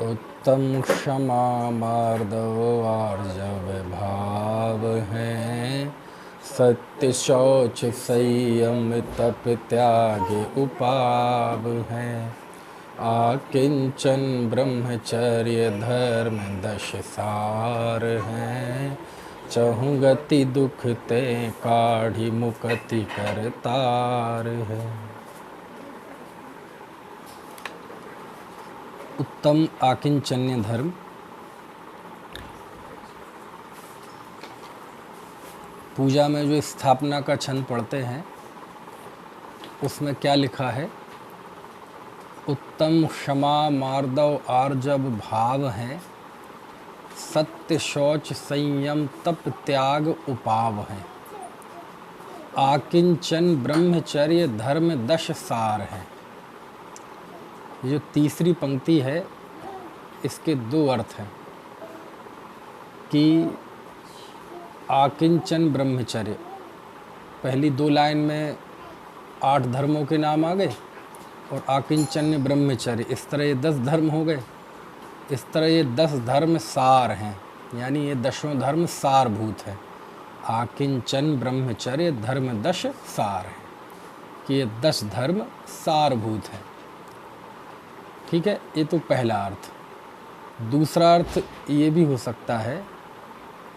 उत्तम क्षमा मार्दव आर्जव भाव हैं, सत्य शौच संयम तप त्याग उपाव हैं। आकिंचन ब्रह्मचर्य धर्म दश सार हैं, चहु गति दुख ते काढ़ी मुक्ति करतार है। उत्तम आकिंचन्य धर्म। पूजा में जो स्थापना का छंद पढ़ते हैं उसमें क्या लिखा है? उत्तम क्षमा मार्दव आर्जव भाव हैं, सत्य शौच संयम तप त्याग उपाव हैं। आकिंचन ब्रह्मचर्य धर्म दश सार हैं। ये जो तीसरी पंक्ति है इसके दो अर्थ हैं कि आकिंचन ब्रह्मचर्य, पहली दो लाइन में 8 धर्मों के नाम आ गए, और आकिंचन्य ब्रह्मचर्य, इस तरह ये 10 धर्म हो गए। इस तरह ये 10 धर्म सार हैं, यानी ये 10 धर्म सारभूत हैं। आकिंचन ब्रह्मचर्य धर्म 10 सार हैं कि ये 10 धर्म सारभूत हैं। ठीक है, ये तो पहला अर्थ। दूसरा अर्थ ये भी हो सकता है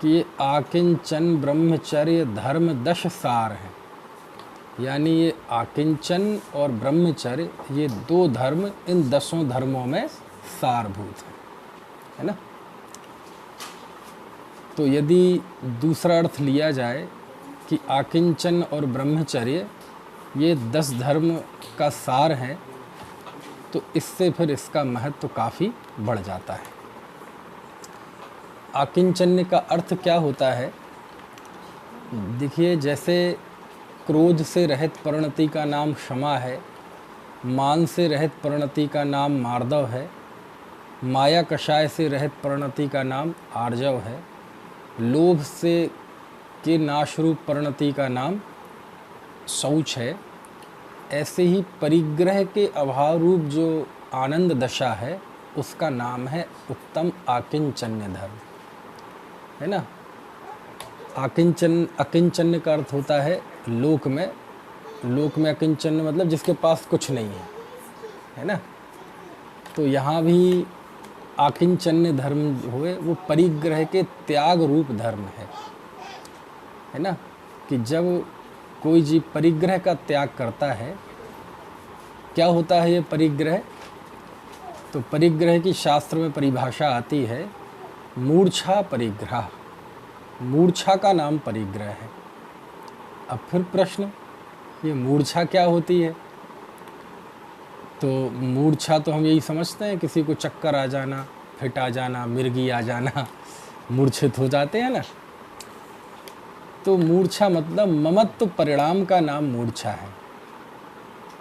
कि ये आकिंचन ब्रह्मचर्य धर्म 10 सार हैं, यानी ये आकिंचन और ब्रह्मचर्य ये 2 धर्म इन 10 धर्मों में सारभूत हैं, है ना। तो यदि दूसरा अर्थ लिया जाए कि आकिंचन और ब्रह्मचर्य ये 10 धर्म का सार हैं, तो इससे फिर इसका महत्व काफ़ी बढ़ जाता है। आकिंचन्य का अर्थ क्या होता है? देखिए, जैसे क्रोध से रहित परिणति का नाम क्षमा है, मान से रहित परिणति का नाम मार्दव है, माया कषाय से रहित परिणति का नाम आर्जव है, लोभ से के नाशरूप परिणति का नाम शौच है, ऐसे ही परिग्रह के अभाव रूप जो आनंद दशा है उसका नाम है उत्तम आकिंचन्य धर्म, है ना। अकिंचन्य का अर्थ होता है लोक में अकिंचन्य मतलब जिसके पास कुछ नहीं है ना। तो यहाँ भी आकिंचन्य धर्म हुए वो परिग्रह के त्याग रूप धर्म है ना, कि जब कोई जीव परिग्रह का त्याग करता है, क्या होता है ये परिग्रह? तो परिग्रह की शास्त्र में परिभाषा आती है मूर्छा परिग्रह। मूर्छा का नाम परिग्रह है। अब फिर प्रश्न, ये मूर्छा क्या होती है? तो मूर्छा तो हम यही समझते हैं किसी को चक्कर आ जाना, फिट आ जाना, मिर्गी आ जाना, मूर्छित हो जाते हैं ना। तो मूर्छा मतलब ममत्व परिणाम का नाम मूर्छा है।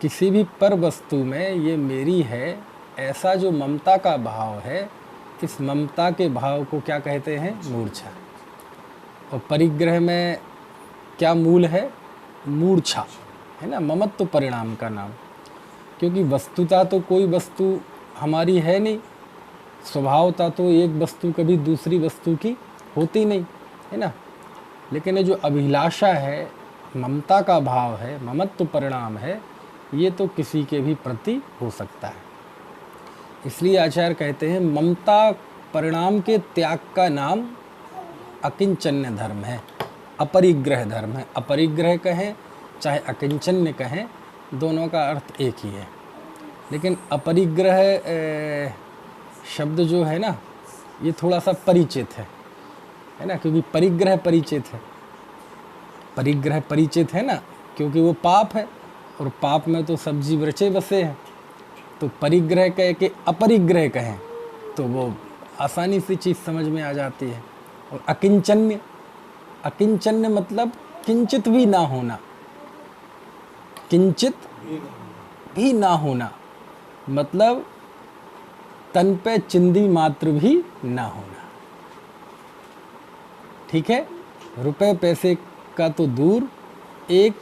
किसी भी पर वस्तु में ये मेरी है ऐसा जो ममता का भाव है, इस ममता के भाव को क्या कहते हैं? मूर्छा। और परिग्रह में क्या मूल है? मूर्छा, है ना, ममत्व परिणाम का नाम। क्योंकि वस्तुता तो कोई वस्तु हमारी है नहीं, स्वभावता तो एक वस्तु कभी दूसरी वस्तु की होती नहीं, है ना। लेकिन ये जो अभिलाषा है, ममता का भाव है, ममत्व परिणाम है, ये तो किसी के भी प्रति हो सकता है। इसलिए आचार्य कहते हैं ममता परिणाम के त्याग का नाम अकिंचन्य धर्म है, अपरिग्रह धर्म है। अपरिग्रह कहें चाहे अकिंचन्य कहें, दोनों का अर्थ एक ही है। लेकिन अपरिग्रह शब्द जो है ना, ये थोड़ा सा परिचित है ना, क्योंकि परिग्रह परिचित है। परिग्रह परिचित है ना, क्योंकि वो पाप है, और पाप में तो सब जीव रचे बसे हैं। तो परिग्रह कह के अपरिग्रह कहें तो वो आसानी से चीज़ समझ में आ जाती है। और अकिंचन्य, अकिंचन्य मतलब किंचित भी ना होना, किंचित भी ना होना, मतलब तन पे चिंदी मात्र भी ना होना। ठीक है, रुपए पैसे का तो दूर, एक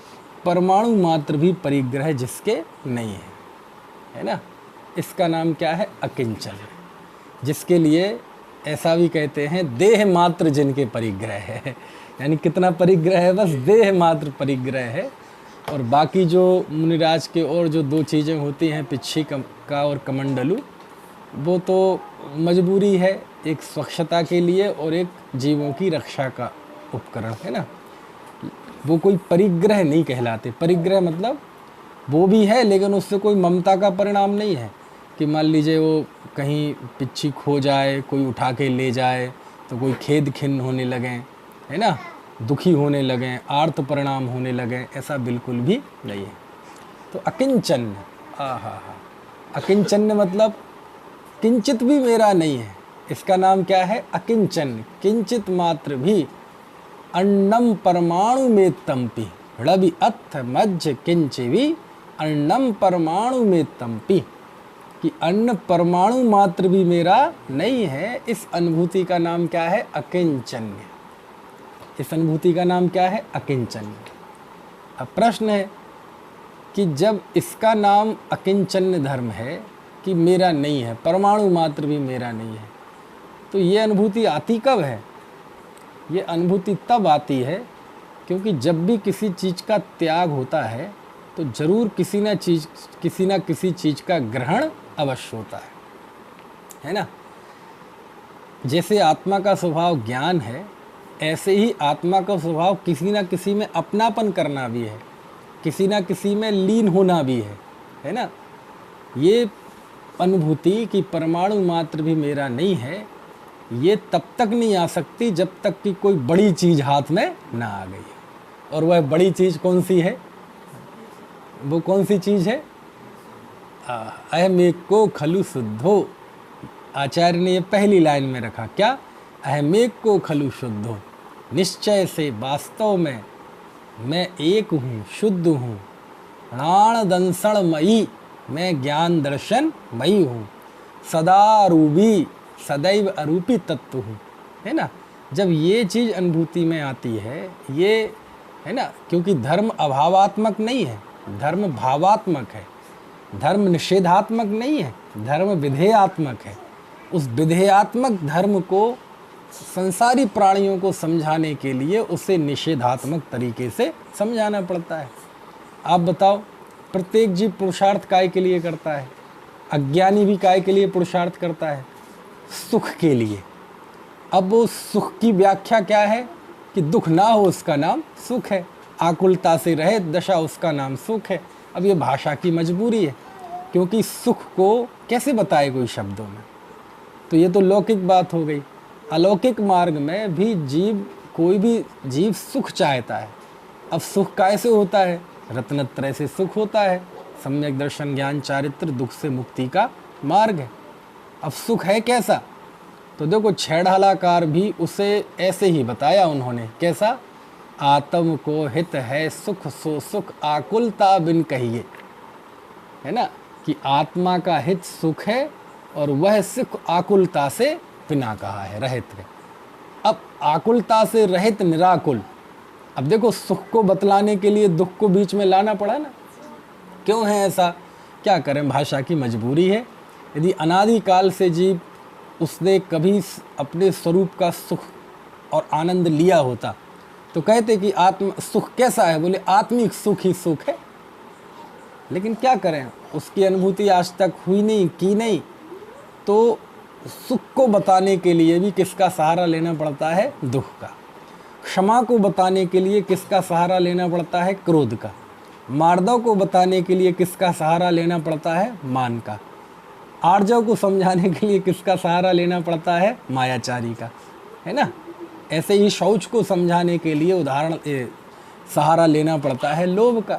परमाणु मात्र भी परिग्रह जिसके नहीं है ना। इसका नाम क्या है? अकिंचन। जिसके लिए ऐसा भी कहते हैं देह मात्र जिनके परिग्रह है, यानी कितना परिग्रह है? बस देह मात्र परिग्रह है। और बाकी जो मुनिराज के और जो दो चीज़ें होती हैं, पिच्छी का और कमंडलू, वो तो मजबूरी है, एक स्वच्छता के लिए और एक जीवों की रक्षा का उपकरण है ना। वो कोई परिग्रह नहीं कहलाते। परिग्रह मतलब वो भी है, लेकिन उससे कोई ममता का परिणाम नहीं है कि मान लीजिए वो कहीं पिच्छी खो जाए, कोई उठा के ले जाए तो कोई खेद खिन्न होने लगें, है ना, दुखी होने लगें, आर्त परिणाम होने लगें, ऐसा बिल्कुल भी नहीं है। तो अकिंचन, अकिंचन मतलब किंचित भी मेरा नहीं है, इसका नाम क्या है? अकिंचन। किंचित मात्र भी अन्नम परमाणु में तंपी, ड़बि अथ मज्ज किंचिवी अन्नम परमाणु में तंपी, कि अन्न परमाणु मात्र भी मेरा नहीं है। इस अनुभूति का नाम क्या है? अकिंचन्य। इस अनुभूति का नाम क्या है? अकिंचन्य। अब प्रश्न है कि जब इसका नाम अकिंचन्य धर्म है कि मेरा नहीं है, परमाणु मात्र भी मेरा नहीं है, तो ये अनुभूति आती कब है? ये अनुभूति तब आती है क्योंकि जब भी किसी चीज़ का त्याग होता है तो ज़रूर किसी ना किसी चीज़ का ग्रहण अवश्य होता है ना। जैसे आत्मा का स्वभाव ज्ञान है, ऐसे ही आत्मा का स्वभाव किसी ना किसी में अपनापन करना भी है, किसी ना किसी में लीन होना भी है ना। ये अनुभूति कि परमाणु मात्र भी मेरा नहीं है, ये तब तक नहीं आ सकती जब तक कि कोई बड़ी चीज़ हाथ में ना आ गई। और वह बड़ी चीज़ कौन सी है? वो कौन सी चीज़ है? अहमेको खलु शुद्धो। आचार्य ने ये पहली लाइन में रखा, क्या? अहमेको खलु शुद्धो, निश्चय से वास्तव में मैं एक हूँ, शुद्ध हूँ। प्राण दंसणमयी, मैं ज्ञान दर्शन मयी हूँ। सदा रूपी, सदैव अरूपी तत्व हूँ, है ना। जब ये चीज़ अनुभूति में आती है, ये है ना, क्योंकि धर्म अभावात्मक नहीं है, धर्म भावात्मक है। धर्म निषेधात्मक नहीं है, धर्म विधेयात्मक है। उस विधेयात्मक धर्म को संसारी प्राणियों को समझाने के लिए उसे निषेधात्मक तरीके से समझाना पड़ता है। आप बताओ, प्रत्येक जीव पुरुषार्थ काय के लिए करता है? अज्ञानी भी काय के लिए पुरुषार्थ करता है? सुख के लिए। अब वो सुख की व्याख्या क्या है कि दुख ना हो उसका नाम सुख है, आकुलता से रहे दशा उसका नाम सुख है। अब ये भाषा की मजबूरी है, क्योंकि सुख को कैसे बताए कोई शब्दों में? तो ये तो लौकिक बात हो गई। अलौकिक मार्ग में भी कोई भी जीव सुख चाहता है। अब सुख कैसे होता है? रत्नत्रय से सुख होता है। सम्यक दर्शन, ज्ञान, चारित्र, दुख से मुक्ति का मार्ग है। अब सुख है कैसा? तो देखो, छेड़ालाकार भी उसे ऐसे ही बताया उन्होंने। कैसा? आत्म को हित है सुख सो सुख, आकुलता बिन कहिए, है ना, कि आत्मा का हित सुख है और वह सुख आकुलता से बिना कहा है, रहित है। अब आकुलता से रहित निराकुल। अब देखो, सुख को बतलाने के लिए दुख को बीच में लाना पड़ा ना। क्यों है ऐसा? क्या करें, भाषा की मजबूरी है। यदि अनादिकाल से जीव उसने कभी अपने स्वरूप का सुख और आनंद लिया होता तो कहते कि आत्म सुख कैसा है? बोले आत्मिक सुख ही सुख है। लेकिन क्या करें, उसकी अनुभूति आज तक हुई नहीं, की नहीं। तो सुख को बताने के लिए भी किसका सहारा लेना पड़ता है? दुख का। क्षमा को बताने के लिए किसका सहारा लेना पड़ता है? क्रोध का। मार्दव को बताने के लिए किसका सहारा लेना पड़ता है? मान का। आर्जव को समझाने के लिए किसका सहारा लेना पड़ता है? मायाचारी का, है ना। ऐसे ही शौच को समझाने के लिए सहारा लेना पड़ता है लोभ का।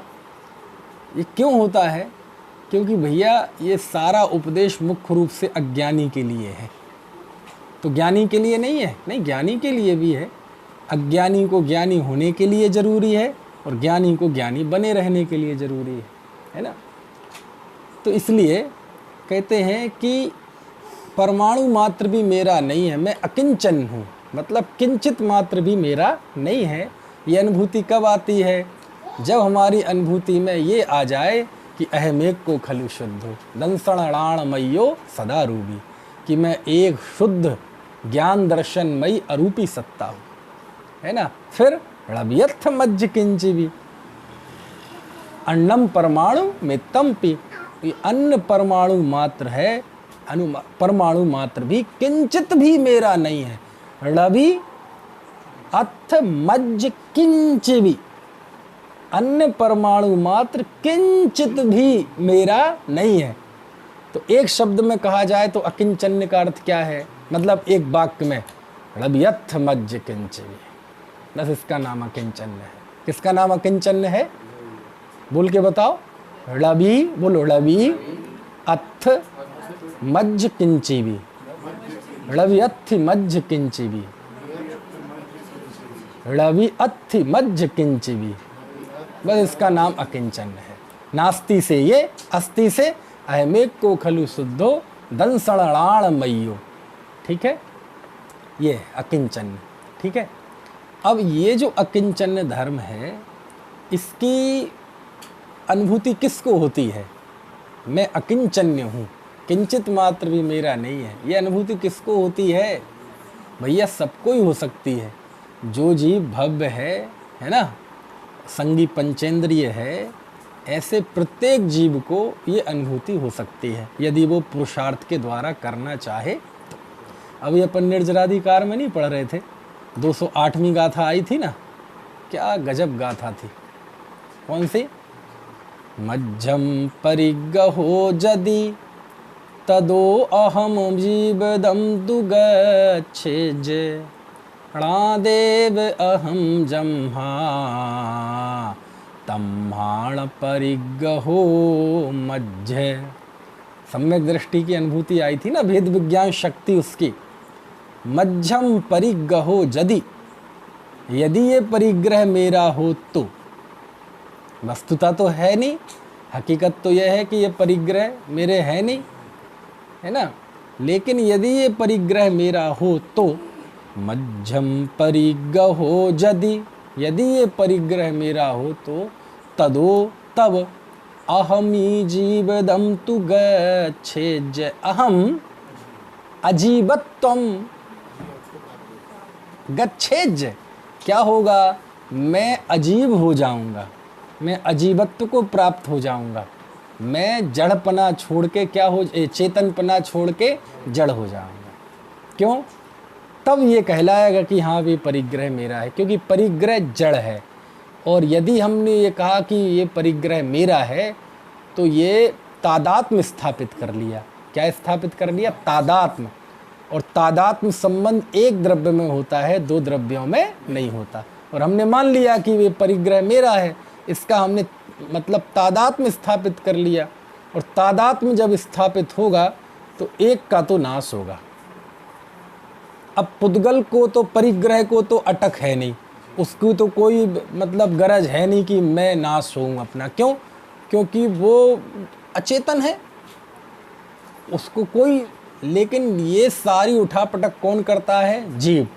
ये क्यों होता है? क्योंकि भैया ये सारा उपदेश मुख्य रूप से अज्ञानी के लिए है। तो ज्ञानी के लिए नहीं है? नहीं, ज्ञानी के लिए भी है। अज्ञानी को ज्ञानी होने के लिए ज़रूरी है और ज्ञानी को ज्ञानी बने रहने के लिए ज़रूरी है ना। तो इसलिए कहते हैं कि परमाणु मात्र भी मेरा नहीं है, मैं अकिंचन हूँ, मतलब किंचित मात्र भी मेरा नहीं है। ये अनुभूति कब आती है? जब हमारी अनुभूति में ये आ जाए कि अहमेक को खलु शुद्धो दंसण राण मयो सदा रूबी, कि मैं एक शुद्ध ज्ञान दर्शनमयी अरूपी सत्ता हूँ, है ना। फिर णव्यथ मज्ज किंचिवी, अन्नम परमाणु में तमपि, ये अन्न परमाणु मात्र है, परमाणु मात्र भी किंचित भी मेरा नहीं है। णवि अथ मज्ज किंचिवी, अन्य परमाणु मात्र किंचित भी मेरा नहीं है। तो एक शब्द में कहा जाए तो अकिंचन्य का अर्थ क्या है, मतलब एक वाक्य में णव्यथ मज्ज किंचिवी, बस इसका नाम अकिंचन्य है। किसका नाम अकिंचन्य है, बोल के बताओ। णवि, बोलो णवि अथ मज्ज किंचिवी, णव्यथ मज्ज किंचिवी, णवि अथ मज्ज किंचिवी, बस इसका नाम अकिंचन्य है। नास्ति से ये, अस्ति से अहमेक को खलु शुद्धो दंसणाण मय्यो, ठीक है, ये अकिंचन्य, ठीक है। अब ये जो अकिंचन्य धर्म है, इसकी अनुभूति किसको होती है, मैं अकिंचन्य हूँ, किंचित मात्र भी मेरा नहीं है, ये अनुभूति किसको होती है भैया, सबको ही हो सकती है। जो जीव भव्य है ना, संगी पंचेंद्रिय है, ऐसे प्रत्येक जीव को ये अनुभूति हो सकती है यदि वो पुरुषार्थ के द्वारा करना चाहे तो। अभी अपन निर्जराधिकार में नहीं पढ़ रहे थे, 208वीं गाथा आई थी ना, क्या गजब गाथा थी, कौन सी, मज्जम परिगहो जदि तदो अहम जीवदम तु गच्छेज, णादेव अहम जम्हा तम्हाण परिगहो मज्ज। सम्यक दृष्टि की अनुभूति आई थी ना, भेद विज्ञान शक्ति उसकी। मज्जम परिगहो जदि, यदि ये परिग्रह मेरा हो तो, वस्तुता तो है नहीं, हकीकत तो यह है कि ये परिग्रह मेरे है नहीं, है ना, लेकिन यदि ये परिग्रह मेरा हो तो, मज्जम परिगहो जदि, यदि ये परिग्रह मेरा हो तो, तदो तब, अहमी जीवदम तु गच्छेज, अहम अजीवत्वम गच्छेज, क्या होगा, मैं अजीब हो जाऊंगा, मैं अजीवत्व को प्राप्त हो जाऊंगा, मैं जड़पना छोड़ के क्या हो, चेतनपना छोड़ के जड़ हो जाऊंगा। क्यों, तब ये कहलाएगा कि हाँ भी परिग्रह मेरा है, क्योंकि परिग्रह जड़ है। और यदि हमने ये कहा कि ये परिग्रह मेरा है तो ये तादात्म्य स्थापित कर लिया। क्या स्थापित कर लिया, तादात्म्य। और तादात्म्य संबंध एक द्रव्य में होता है, दो द्रव्यों में नहीं होता। और हमने मान लिया कि ये परिग्रह मेरा है, इसका हमने मतलब तादात्म्य स्थापित कर लिया। और तादात्म्य जब स्थापित होगा तो एक का तो नाश होगा। अब पुद्गल को तो, परिग्रह को तो अटक है नहीं, उसकी तो कोई मतलब गरज है नहीं कि मैं नाश होऊं अपना। क्यों, क्योंकि वो अचेतन है, उसको कोई, लेकिन ये सारी उठापटक कौन करता है, जीव।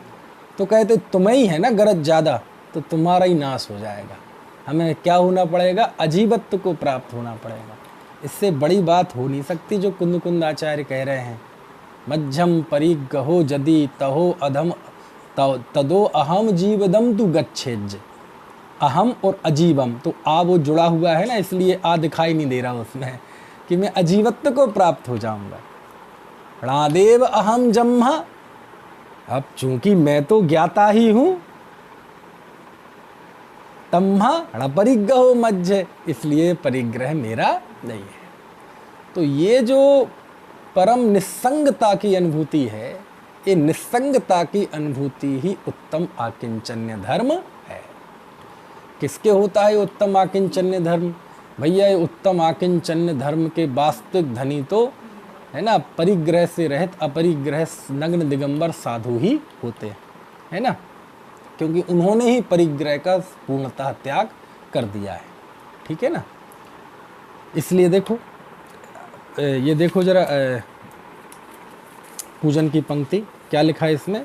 तो कहते तुम्हें ही है ना गरज ज़्यादा, तो तुम्हारा ही नाश हो जाएगा। हमें क्या होना पड़ेगा, अजीवत्व को प्राप्त होना पड़ेगा। इससे बड़ी बात हो नहीं सकती जो कुंद कुंद आचार्य कह रहे हैं। मध्यम परिगहो जदि तहो अधम तदो अहम जीवदम तु गच्छेज। अहम और अजीवम, तो आ वो जुड़ा हुआ है ना, इसलिए आ दिखाई नहीं दे रहा उसमें कि मैं अजीवत्व को प्राप्त हो जाऊंगा। णादेव अहम जम्हा, अब चूंकि मैं तो ज्ञाता ही हूं, तम्हा णपरिग्रहो मज्ज, इसलिए परिग्रह मेरा नहीं है। तो ये जो परम निस्संगता की अनुभूति है, ये निस्संगता की अनुभूति ही उत्तम आकिंचन्य धर्म है। किसके होता है उत्तम आकिंचन्य धर्म, भैया ये उत्तम आकिंचन्य धर्म के वास्तविक धनी तो है ना, परिग्रह से रहित अपरिग्रह नग्न दिगंबर साधु ही होते हैं, है ना, क्योंकि उन्होंने ही परिग्रह का पूर्णतः त्याग कर दिया है। ठीक है ना। इसलिए देखो, ये देखो जरा पूजन की पंक्ति क्या लिखा है इसमें,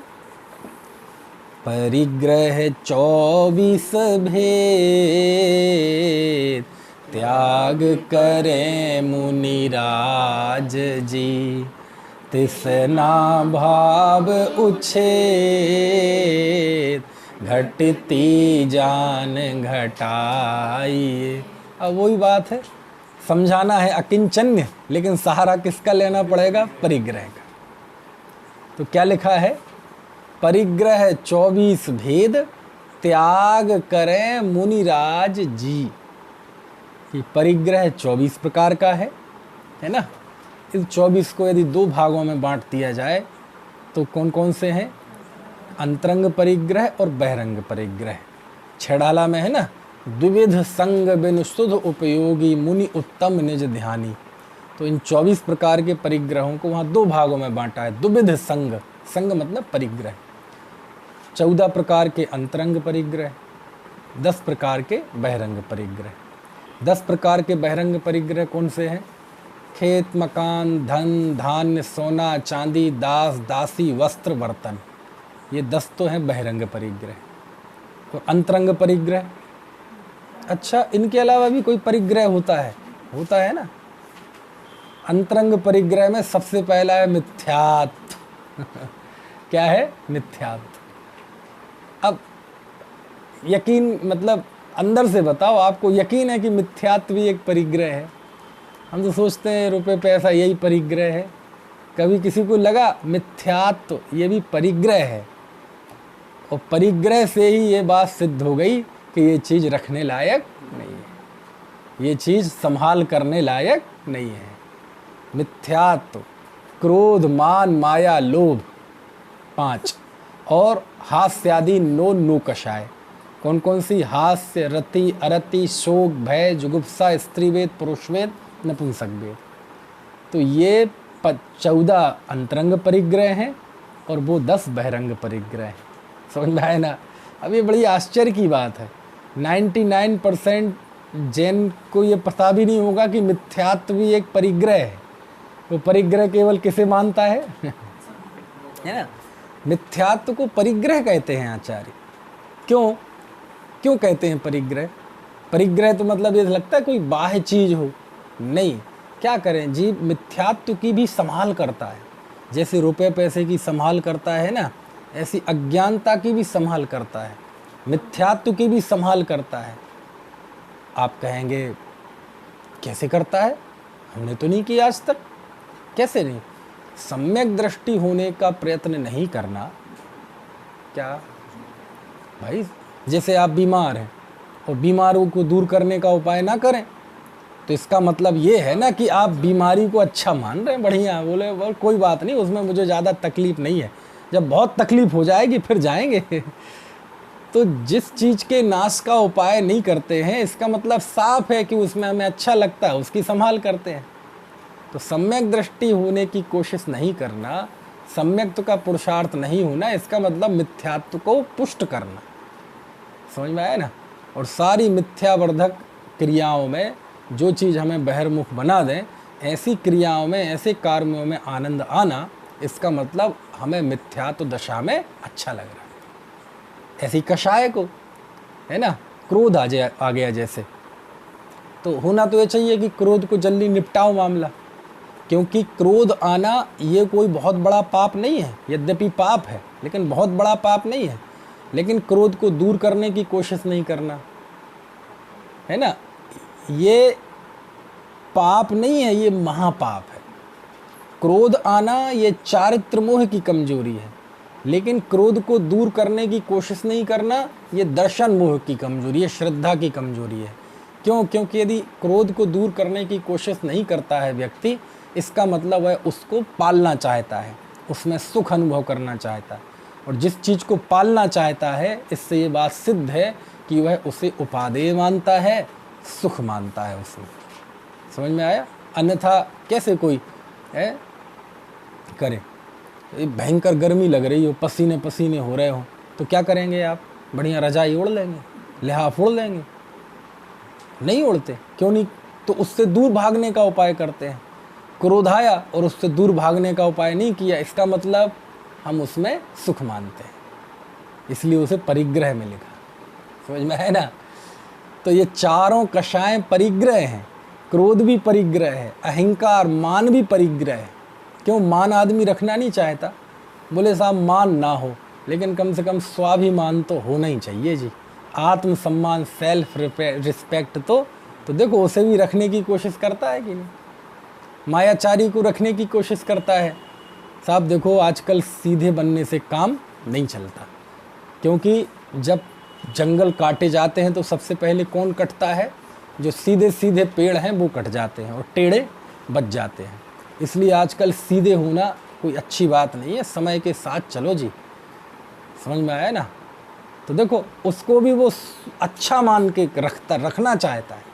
परिग्रह 24 भेद त्याग करें मुनिराज जी, तिसना भाव उच्छेद, घटती जान घटाइए। अब वही बात है, समझाना है अकिंचन्य, लेकिन सहारा किसका लेना पड़ेगा? परिग्रह का। तो क्या लिखा है? परिग्रह 24 भेद, त्याग करें मुनिराज जी। कि परिग्रह 24 प्रकार का है ना। इस 24 को यदि दो भागों में बांट दिया जाए तो कौन कौन से हैं? अंतरंग परिग्रह और बहिरंग परिग्रह। छेड़ाला में है ना, द्विविध संग बिन शुद्ध उपयोगी, मुनि उत्तम निज ध्यानी। तो इन 24 प्रकार के परिग्रहों को वहाँ दो भागों में बांटा है। द्विविध संग, संग मतलब परिग्रह। 14 प्रकार के अंतरंग परिग्रह, 10 प्रकार के बहिरंग परिग्रह। 10 प्रकार के बहिरंग परिग्रह कौन से हैं? खेत, मकान, धन, धान्य, सोना, चांदी, दास, दासी, वस्त्र, बर्तन। ये 10 तो हैं बहिरंग परिग्रह। और अंतरंग परिग्रह, अच्छा इनके अलावा भी कोई परिग्रह होता है ना। अंतरंग परिग्रह में सबसे पहला है मिथ्यात्व। क्या है? मिथ्यात्व। अब यकीन मतलब अंदर से बताओ, आपको यकीन है कि मिथ्यात्व भी एक परिग्रह है? हम तो सोचते हैं रुपए पैसा यही परिग्रह है। कभी किसी को लगा मिथ्यात्व ये भी परिग्रह है? और परिग्रह से ही ये बात सिद्ध हो गई कि ये चीज़ रखने लायक नहीं है, ये चीज़ संभाल करने लायक नहीं है। मिथ्यात्व, क्रोध, मान, माया, लोभ 5, और हास्यादि नो कषाय। कौन कौन सी? हास्य, रति, अरति, शोक, भय, जुगुप्सा, स्त्रीवेद, पुरुषवेद, नपुंसकवेद। तो ये 14 अंतरंग परिग्रह हैं और वो 10 बहिरंग परिग्रह हैं। समझ में आए ना? अब ये बड़ी आश्चर्य की बात है, 99% जैन को ये पता भी नहीं होगा कि मिथ्यात्व भी एक परिग्रह है। वो परिग्रह केवल किसे मानता है? है ना? मिथ्यात्व को परिग्रह कहते हैं आचार्य। क्यों कहते हैं परिग्रह? परिग्रह तो मतलब ये लगता है कोई बाह्य चीज हो, नहीं। क्या करें जी, मिथ्यात्व की भी संभाल करता है। जैसे रुपए पैसे की संभाल करता है ना, ऐसी अज्ञानता की भी संभाल करता है, मिथ्यात्व की भी संभाल करता है। आप कहेंगे कैसे करता है? हमने तो नहीं किया आज तक। कैसे नहीं? सम्यक दृष्टि होने का प्रयत्न नहीं करना। क्या भाई, जैसे आप बीमार हैं और बीमारों को दूर करने का उपाय ना करें तो इसका मतलब ये है ना कि आप बीमारी को अच्छा मान रहे हैं, बढ़िया, बोले कोई बात नहीं, उसमें मुझे ज़्यादा तकलीफ नहीं है। जब बहुत तकलीफ हो जाएगी फिर जाएंगे। तो जिस चीज़ के नाश का उपाय नहीं करते हैं, इसका मतलब साफ है कि उसमें हमें अच्छा लगता है, उसकी संभाल करते हैं। तो सम्यक दृष्टि होने की कोशिश नहीं करना, सम्यक्त्व का पुरुषार्थ नहीं होना, इसका मतलब मिथ्यात्व को पुष्ट करना। समझ में आया ना? और सारी मिथ्यावर्धक क्रियाओं में जो चीज़ हमें बहिर्मुख बना दें, ऐसी क्रियाओं में, ऐसे कर्मों में आनंद आना, इसका मतलब हमें मिथ्यात्व दशा में अच्छा लग रहा है। ऐसी कषाय को, है ना, क्रोध आ गया जैसे, तो होना तो ये चाहिए कि क्रोध को जल्दी निपटाओ मामला, क्योंकि क्रोध आना ये कोई बहुत बड़ा पाप नहीं है। यद्यपि पाप है लेकिन बहुत बड़ा पाप नहीं है। लेकिन क्रोध को दूर करने की कोशिश नहीं करना, है ना, ये पाप नहीं है, ये महापाप है। क्रोध आना ये चारित्र मोह की कमजोरी है, लेकिन क्रोध को दूर करने की कोशिश नहीं करना ये दर्शन मोह की कमजोरी है, श्रद्धा की कमजोरी है। क्यों? क्योंकि यदि क्रोध को दूर करने की कोशिश नहीं करता है व्यक्ति, इसका मतलब है उसको पालना चाहता है, उसमें सुख अनुभव करना चाहता है। और जिस चीज़ को पालना चाहता है, इससे ये बात सिद्ध है कि वह उसे उपादेय मानता है, सुख मानता है उसमें। समझ में आया? अन्यथा कैसे कोई है करे? भयंकर गर्मी लग रही हो, पसीने पसीने हो रहे हो, तो क्या करेंगे आप? बढ़िया रजाई ओढ़ लेंगे, लिहाफ ओढ़ लेंगे? नहीं ओढ़ते। क्यों नहीं? तो उससे दूर भागने का उपाय करते हैं। क्रोध आया और उससे दूर भागने का उपाय नहीं किया, इसका मतलब हम उसमें सुख मानते हैं, इसलिए उसे परिग्रह में लिखा। समझ में है ना? तो ये चारों कषाय परिग्रह हैं। क्रोध भी परिग्रह है, अहंकार मान भी परिग्रह है। क्यों? मान आदमी रखना नहीं चाहता। बोले साहब मान ना हो, लेकिन कम से कम स्वाभिमान तो होना ही चाहिए जी। आत्मसम्मान, सेल्फ रिस्पेक्ट तो देखो उसे भी रखने की कोशिश करता है कि नहीं? मायाचारी को रखने की कोशिश करता है। साहब देखो आजकल सीधे बनने से काम नहीं चलता, क्योंकि जब जंगल काटे जाते हैं तो सबसे पहले कौन कटता है? जो सीधे सीधे पेड़ हैं वो कट जाते हैं और टेढ़े बच जाते हैं। इसलिए आजकल सीधे होना कोई अच्छी बात नहीं है। समय के साथ चलो जी, समझ में आया ना? तो देखो उसको भी वो अच्छा मान के रखना चाहता है।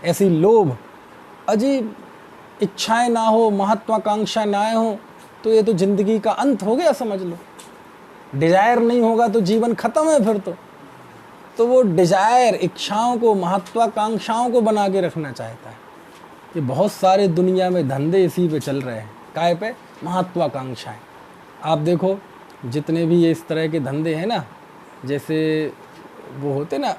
ऐसी लोभ, अजीब इच्छाएं ना हो, महत्वाकांक्षा ना हो, तो ये तो ज़िंदगी का अंत हो गया समझ लो। डिजायर नहीं होगा तो जीवन खत्म है फिर तो वो डिजायर, इच्छाओं को, महत्वाकांक्षाओं को बना के रखना चाहता है। ये बहुत सारे दुनिया में धंधे इसी पे चल रहे हैं। काय पे? महत्वाकांक्षाएं। आप देखो जितने भी ये इस तरह के धंधे हैं ना, जैसे वो होते ना,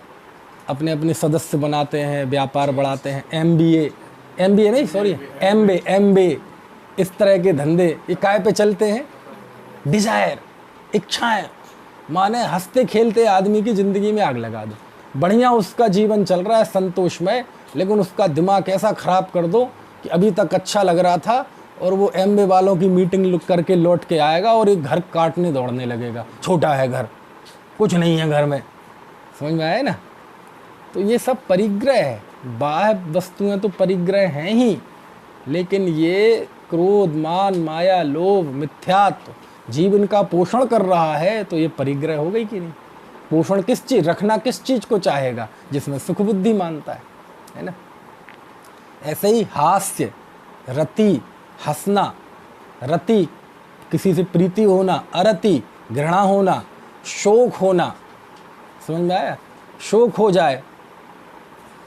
अपने अपने सदस्य बनाते हैं, व्यापार बढ़ाते हैं, एमबीए नहीं सॉरी एमबे, इस तरह के धंधे ये काय पे चलते हैं? डिजायर, इच्छाएं, माने हंसते खेलते आदमी की ज़िंदगी में आग लगा दो। बढ़िया उसका जीवन चल रहा है संतोषमय, लेकिन उसका दिमाग ऐसा ख़राब कर दो कि अभी तक अच्छा लग रहा था और वो एमबे वालों की मीटिंग करके लौट के आएगा और एक घर काटने दौड़ने लगेगा। छोटा है घर, कुछ नहीं है घर में। समझ में आया ना? तो ये सब परिग्रह है। बाह्य वस्तुएं तो परिग्रह हैं ही, लेकिन ये क्रोध, मान, माया, लोभ, मिथ्यात्व जीवन का पोषण कर रहा है, तो ये परिग्रह हो गई कि नहीं? पोषण किस चीज़, रखना किस चीज़ को चाहेगा? जिसमें सुख बुद्धि मानता है ना? ऐसे ही हास्य, रति, हंसना, रति किसी से प्रीति होना, अरति घृणा होना, शोक होना। समझ में आया? शोक हो जाए,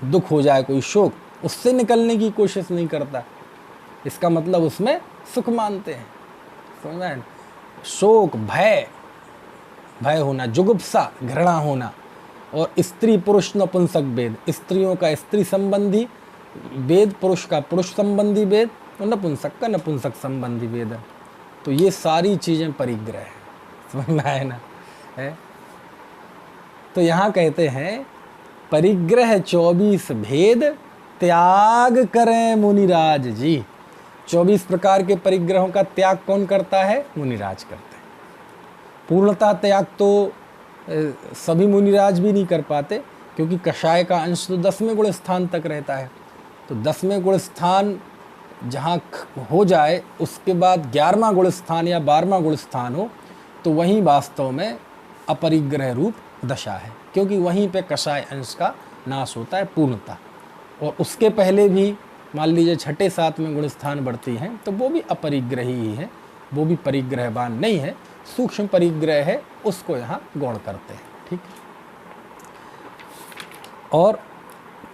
दुख हो जाए कोई शोक, उससे निकलने की कोशिश नहीं करता, इसका मतलब उसमें सुख मानते हैं। समझ में आया? शोक, भय होना, जुगुप्सा, घृणा होना, और स्त्री पुरुष नपुंसक भेद, स्त्रियों का स्त्री संबंधी भेद, पुरुष का पुरुष संबंधी भेद और नपुंसक का नपुंसक संबंधी भेद। तो ये सारी चीज़ें परिग्रह है। समझ में आया ना? है तो यहाँ कहते हैं परिग्रह 24 भेद त्याग करें मुनिराज जी। 24 प्रकार के परिग्रहों का त्याग कौन करता है? मुनिराज करते हैं। पूर्णतः त्याग तो सभी मुनिराज भी नहीं कर पाते, क्योंकि कषाय का अंश तो 10वें गुण स्थान तक रहता है। तो 10वें गुण स्थान जहाँ हो जाए, उसके बाद 11वां गुण स्थान या 12वां गुण स्थान हो, तो वहीं वास्तव में अपरिग्रह रूप दशा है, क्योंकि वहीं पे कषाय अंश का नाश होता है पूर्णतः। और उसके पहले भी मान लीजिए 6, 7वें गुण स्थान बढ़ती हैं, तो वो भी अपरिग्रही ही है, वो भी परिग्रहवान नहीं है, सूक्ष्म परिग्रह है, उसको यहाँ गौण करते हैं। ठीक। और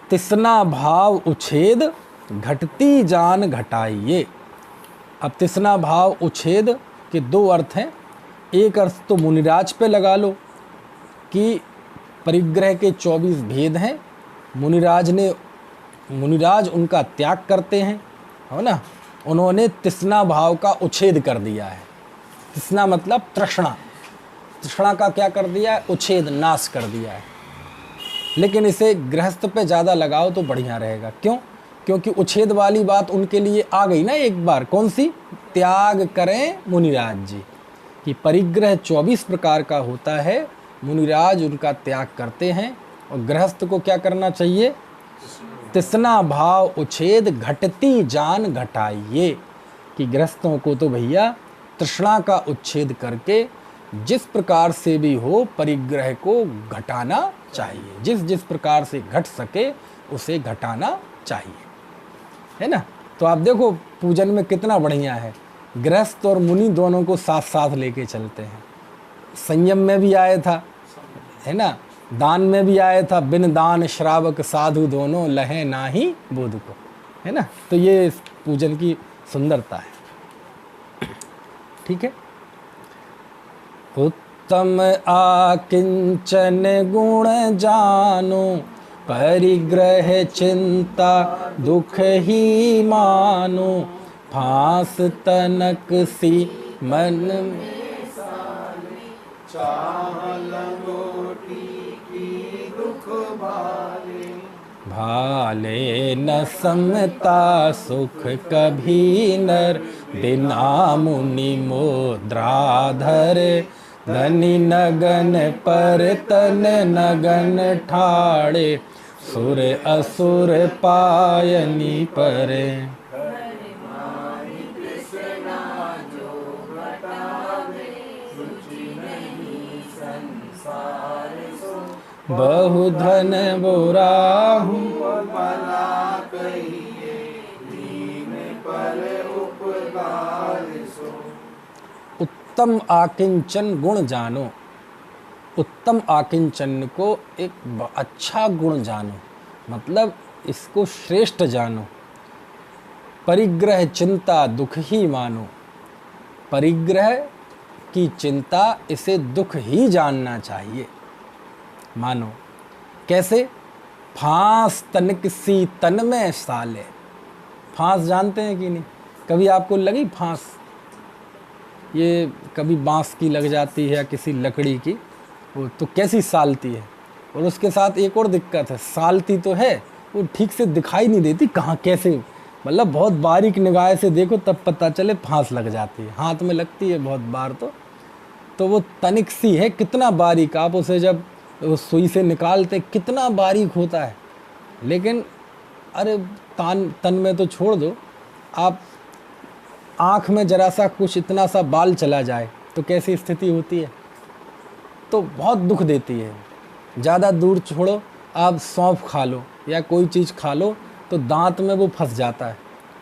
तिसना भाव उच्छेद घटती जान घटाइए। अब तिसना भाव उच्छेद के 2 अर्थ हैं। एक अर्थ तो मुनिराज पे लगा लो कि परिग्रह के 24 भेद हैं, मुनिराज उनका त्याग करते हैं, है ना? उन्होंने तिसना भाव का उच्छेद कर दिया है। तिसना मतलब तृष्णा, तृष्णा का क्या कर दिया है? उच्छेद, नाश कर दिया है। लेकिन इसे गृहस्थ पे ज़्यादा लगाओ तो बढ़िया रहेगा। क्यों? क्योंकि उच्छेद वाली बात उनके लिए आ गई ना एक बार। कौन सी? त्याग करें मुनिराज जी, कि परिग्रह 24 प्रकार का होता है, मुनिराज उनका त्याग करते हैं। और गृहस्थ को क्या करना चाहिए? तिसना भाव उच्छेद घटती जान घटाइए, कि गृहस्थों को तो भैया तृष्णा का उच्छेद करके जिस प्रकार से भी हो परिग्रह को घटाना चाहिए। जिस प्रकार से घट सके उसे घटाना चाहिए, है ना? तो आप देखो पूजन में कितना बढ़िया है, गृहस्थ और मुनि दोनों को साथ साथ लेके चलते हैं। संयम में भी आया था, है ना? दान में भी आया था, बिन दान श्रावक साधु दोनों लहे नाही बोध को, है ना? तो ये पूजन की सुंदरता है। ठीक है। उत्तम आकिंचन गुण जानो परिग्रह चिंता दुख ही मानो, फांस तनक सी मन में भाले न समता सुख कभी नर, बिना मुनि मुद्राधर, धनी नगन पर तन नगन ठाड़े, सुर असुर पायनी परे। बहु धन बुराहु उत्तम आकिंचन गुण जानो। उत्तम आकिंचन को एक अच्छा गुण जानो, मतलब इसको श्रेष्ठ जानो। परिग्रह चिंता दुख ही मानो। परिग्रह की चिंता, इसे दुख ही जानना चाहिए, मानो। कैसे? फांस तनिक सी तन में साले। फांस जानते हैं कि नहीं? कभी आपको लगी फांस? ये कभी बांस की लग जाती है या किसी लकड़ी की, वो तो कैसी सालती है। और उसके साथ एक और दिक्कत है, सालती तो है, वो ठीक से दिखाई नहीं देती कहाँ कैसे, मतलब बहुत बारीक निगाह से देखो तब पता चले फांस लग जाती है। हाथ में लगती है बहुत बार तो वो तनिक सी है, कितना बारीक, आप उसे जब सुई से निकालते कितना बारीक होता है। लेकिन अरे तन में तो छोड़ दो, आप आँख में जरा सा कुछ इतना सा बाल चला जाए तो कैसी स्थिति होती है, तो बहुत दुख देती है। ज़्यादा दूर छोड़ो, आप सौंफ खा लो या कोई चीज़ खा लो तो दांत में वो फंस जाता है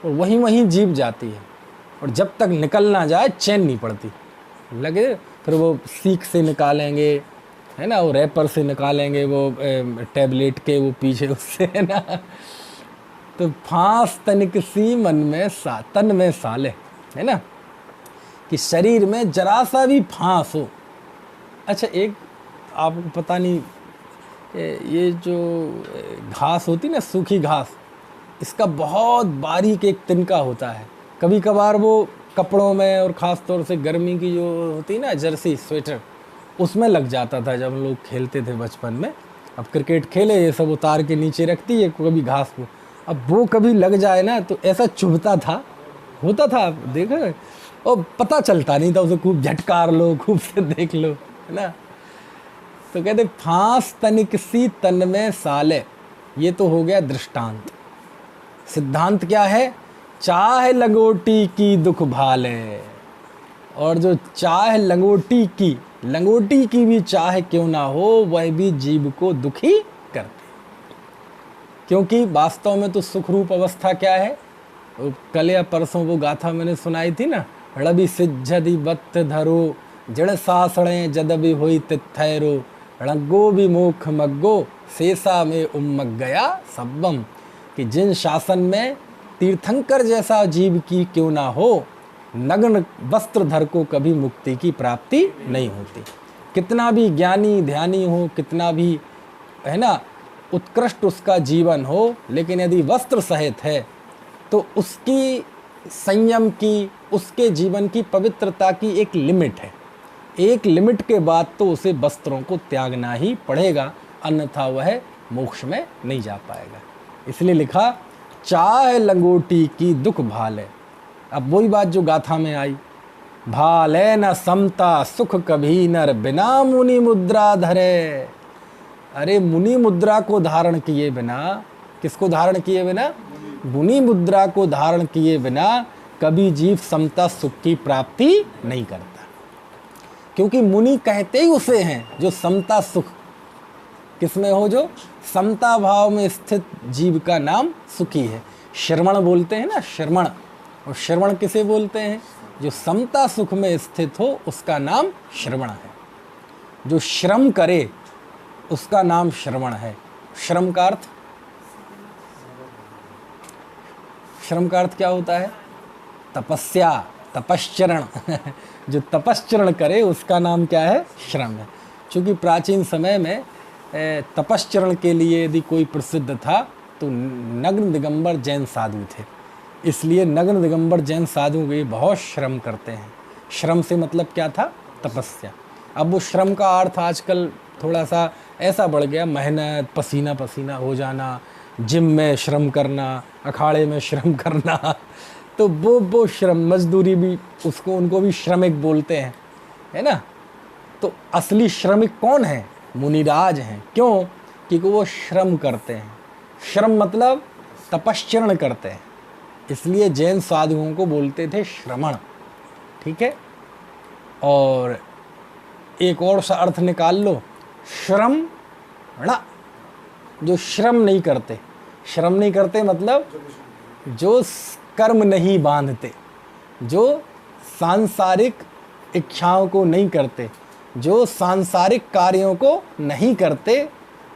और वहीं वहीं जीभ जाती है, और जब तक निकल ना जाए चैन नहीं पड़ती। लगे फिर वो सीख से निकालेंगे, है ना, वो रैपर से निकालेंगे, वो टैबलेट के वो पीछे उससे, है ना। तो फांस तनिक सी मन में तन में साले, है ना, कि शरीर में जरा सा भी फांस हो। अच्छा, एक आपको पता नहीं, ये जो घास होती ना, सूखी घास, इसका बहुत बारीक एक तिनका होता है। कभी कभार वो कपड़ों में, और ख़ास तौर से गर्मी की जो होती ना जर्सी स्वेटर, उसमें लग जाता था जब हम लोग खेलते थे बचपन में। अब क्रिकेट खेले, ये सब उतार के नीचे रखती है कभी घास को, अब वो कभी लग जाए ना तो ऐसा चुभता था, होता था, आप देखो, और पता चलता नहीं था, उसे खूब झटकार लो, खूब से देख लो, है ना। तो कहते फांस तनिक सी तन में साले, ये तो हो गया दृष्टांत। सिद्धांत क्या है? चाह लंगोटी की दुख भाले। और जो चाह लंगोटी की भी चाह क्यों ना हो, वह भी जीव को दुखी करते। क्योंकि वास्तव में तो सुखरूप अवस्था क्या है? कल या परसों वो गाथा मैंने सुनाई थी ना, रवि सिज्जदि बत धरो, जड़ सासणे जदबि होई तिथैरो, रणगो विमुख मग्गो, शेषा में उम्मग गया सब्बम। कि जिन शासन में तीर्थंकर जैसा जीव की क्यों ना हो, नग्न वस्त्रधर को कभी मुक्ति की प्राप्ति नहीं होती। कितना भी ज्ञानी ध्यानी हो, कितना भी, है ना, उत्कृष्ट उसका जीवन हो, लेकिन यदि वस्त्र सहित है तो उसकी संयम की, उसके जीवन की पवित्रता की एक लिमिट है। एक लिमिट के बाद तो उसे वस्त्रों को त्यागना ही पड़ेगा, अन्यथा वह मोक्ष में नहीं जा पाएगा। इसलिए लिखा चाह लंगोटी की दुख भाले। अब वही बात जो गाथा में आई, भाले न समता सुख कभी नर, बिना मुनि मुद्रा धरे। अरे मुनि मुद्रा को धारण किए बिना, किसको धारण किए बिना? मुनि मुद्रा को धारण किए बिना कभी जीव समता सुख की प्राप्ति नहीं करता। क्योंकि मुनि कहते ही उसे हैं जो समता सुख किसमें हो, जो समता भाव में स्थित जीव का नाम सुखी है। श्रवण बोलते हैं ना, श्रवण, और श्रवण किसे बोलते हैं? जो समता सुख में स्थित हो उसका नाम श्रवण है। जो श्रम करे उसका नाम श्रवण है। श्रम का अर्थ, श्रम का अर्थ क्या होता है? तपस्या, तपश्चरण। जो तपश्चरण करे उसका नाम क्या है? श्रम है। क्योंकि प्राचीन समय में तपश्चरण के लिए यदि कोई प्रसिद्ध था तो नग्न दिगंबर जैन साधु थे। इसलिए नग्न दिगंबर जैन साधु ये बहुत श्रम करते हैं। श्रम से मतलब क्या था? तपस्या। अब वो श्रम का अर्थ आजकल थोड़ा सा ऐसा बढ़ गया, मेहनत, पसीना पसीना हो जाना, जिम में श्रम करना, अखाड़े में श्रम करना। तो वो श्रम, मजदूरी भी उसको, उनको भी श्रमिक बोलते हैं, है ना। तो असली श्रमिक कौन है? मुनिराज हैं। क्यों? क्योंकि वो श्रम करते हैं। श्रम मतलब तपश्चरण करते हैं, इसलिए जैन साधुओं को बोलते थे श्रमण। ठीक है। और एक और सा अर्थ निकाल लो, श्रम ण, जो श्रम नहीं करते। श्रम नहीं करते मतलब जो कर्म नहीं बांधते, जो सांसारिक इच्छाओं को नहीं करते, जो सांसारिक कार्यों को नहीं करते,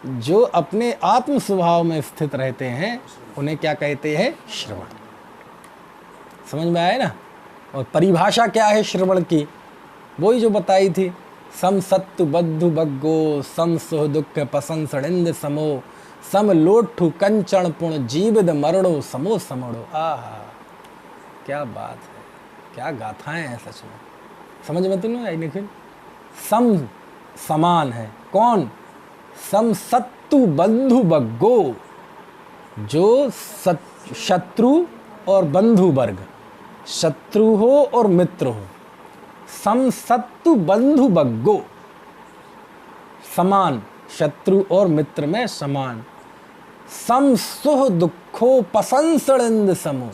जो अपने आत्म स्वभाव में स्थित रहते हैं, उन्हें क्या कहते हैं? श्रवण। समझ में आया ना। और परिभाषा क्या है श्रवण की? वही जो बताई थी, सम सत्तु बद्धु बग्गो, सम सुह दुख पसंसड़िंद समो, सम लोठु कंचन पुण जीवित मरणो समो समड़ो। आहा, क्या बात है, क्या गाथाएं हैं सच में। समझ में तो नहीं आई निखिल? सम समान है। कौन? सम सत्तु बंधु बग्गो, जो शत्रु और बंधु वर्ग, शत्रु हो और मित्र हो। सम सत्तु बंधु बग्गो, समान, शत्रु और मित्र में समान। सम सुह दुखो पसंसड़िंद समो,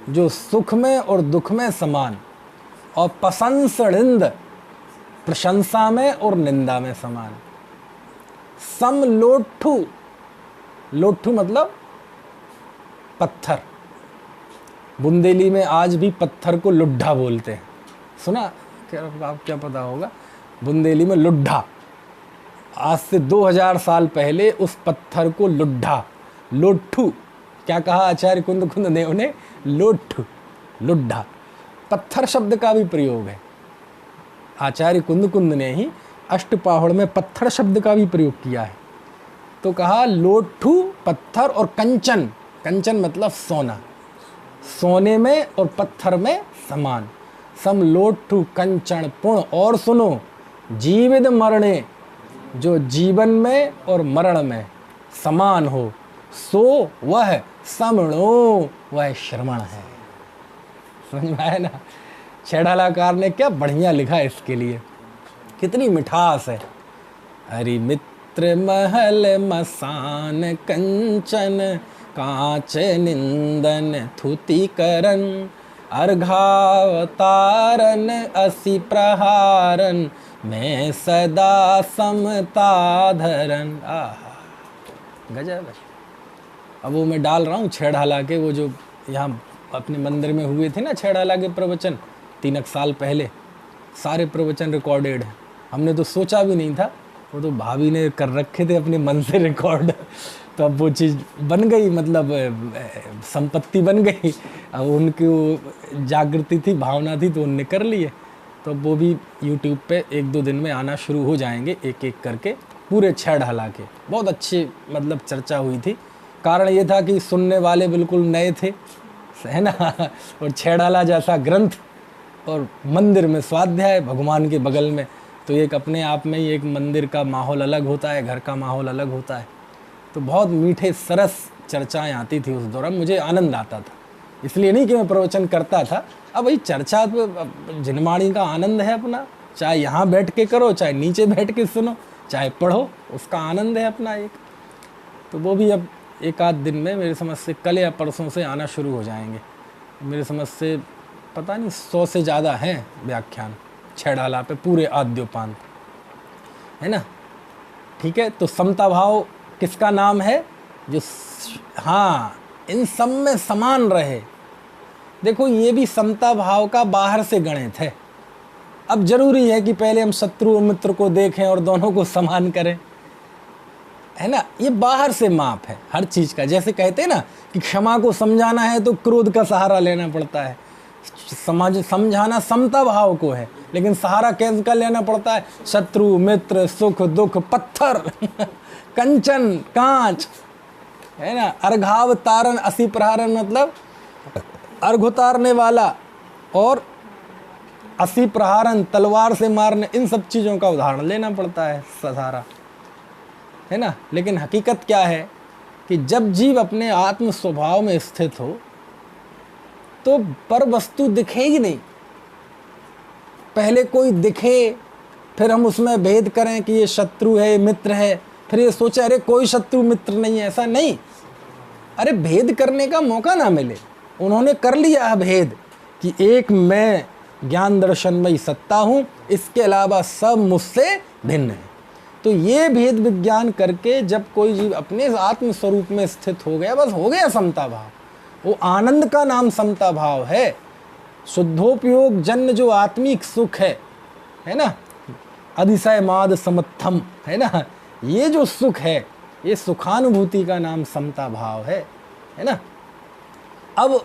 जो सुख में और दुख में समान, और पसंसड़िंद, प्रशंसा में और निंदा में समान। सम लोठु, लोठु मतलब पत्थर। बुंदेली में आज भी पत्थर को लुड्ढा बोलते हैं। सुना क्या? आप क्या पता होगा, बुंदेली में लुड्ढा। आज से 2000 साल पहले उस पत्थर को लुड्ढा, लोठू, क्या कहा आचार्य कुंद कुंद ने उन्हें? लोठू, लुड्ढा। पत्थर शब्द का भी प्रयोग है। आचार्य कुंद कुंद ने ही अष्टपाहुड़ में पत्थर शब्द का भी प्रयोग किया है। तो कहा लोठू पत्थर, और कंचन, कंचन मतलब सोना, सोने में और पत्थर में समान। सम लोठू कंचन पुण, और सुनो, जीवित मरणे, जो जीवन में और मरण में समान हो, सो वह समणो, वह श्रवण है। समझ में आया ना। छेड़ालाकार ने क्या बढ़िया लिखा इसके लिए, कितनी मिठास है। हरि मित्र महल मसान कंचन, कांच निंदन थुति करन, अर्घावतारन असि प्रहारन, मैं सदा समता धरन। आहा, गजब है। अब वो मैं डाल रहा हूँ छेड़ाला के, वो जो यहाँ अपने मंदिर में हुए थे ना छेड़ाला के प्रवचन 3 साल पहले, सारे प्रवचन रिकॉर्डेड हैं। हमने तो सोचा भी नहीं था, वो तो भाभी ने कर रखे थे अपने मन से रिकॉर्ड। तो अब वो चीज़ बन गई, मतलब संपत्ति बन गई। अब उनकी जागृति थी, भावना थी, तो उनने कर लिए। तो वो भी यूट्यूब पे 1-2 दिन में आना शुरू हो जाएंगे, एक एक करके, पूरे छेड़ाला के। बहुत अच्छी मतलब चर्चा हुई थी। कारण ये था कि सुनने वाले बिल्कुल नए थे, है ना। और छेड़ाला जैसा ग्रंथ और मंदिर में स्वाध्याय भगवान के बगल में, तो एक अपने आप में ही एक मंदिर का माहौल अलग होता है, घर का माहौल अलग होता है। तो बहुत मीठे सरस चर्चाएं आती थी उस दौरान, मुझे आनंद आता था। इसलिए नहीं कि मैं प्रवचन करता था, अब वही चर्चा तो जिनवाणी का आनंद है अपना, चाहे यहाँ बैठ के करो, चाहे नीचे बैठ के सुनो, चाहे पढ़ो, उसका आनंद है अपना एक। तो वो भी अब 1-8 दिन में मेरे समझ से कल या परसों से आना शुरू हो जाएंगे। मेरे समझ से पता नहीं 100 से ज़्यादा हैं व्याख्यान छेड़ाला पे, पूरे आद्योपांत, है ना। ठीक है। तो समता भाव किसका नाम है? जो हाँ इन सब में समान रहे। देखो ये भी समता भाव का बाहर से गणित है। अब जरूरी है कि पहले हम शत्रु और मित्र को देखें और दोनों को समान करें, है ना। ये बाहर से माप है हर चीज़ का। जैसे कहते हैं ना कि क्षमा को समझाना है तो क्रोध का सहारा लेना पड़ता है, समझाना समता भाव को है, लेकिन सहारा कैसे का लेना पड़ता है? शत्रु मित्र सुख दुख पत्थर कंचन कांच, है ना। अर्घावतारण असी प्रहारन मतलब अर्घ उतारने वाला, और असी प्रहारन तलवार से मारने, इन सब चीज़ों का उदाहरण लेना पड़ता है सारा, है ना। लेकिन हकीकत क्या है कि जब जीव अपने आत्म स्वभाव में स्थित हो तो पर वस्तु दिखेगी नहीं। पहले कोई दिखे, फिर हम उसमें भेद करें कि ये शत्रु है, ये मित्र है, फिर ये सोचे अरे कोई शत्रु मित्र नहीं है, ऐसा नहीं। अरे भेद करने का मौका ना मिले। उन्होंने कर लिया है भेद कि एक मैं ज्ञान दर्शनमयी सत्ता हूँ, इसके अलावा सब मुझसे भिन्न है। तो ये भेद विज्ञान करके जब कोई जीव अपने आत्म स्वरूप में स्थित हो गया, बस हो गया समता भाव। वो आनंद का नाम समता भाव है। शुद्धोपयोग जन्य जो आत्मिक सुख है ना, अतिशय माद समत्थम, है ना, ये जो सुख है, ये सुखानुभूति का नाम समता भाव है ना। अब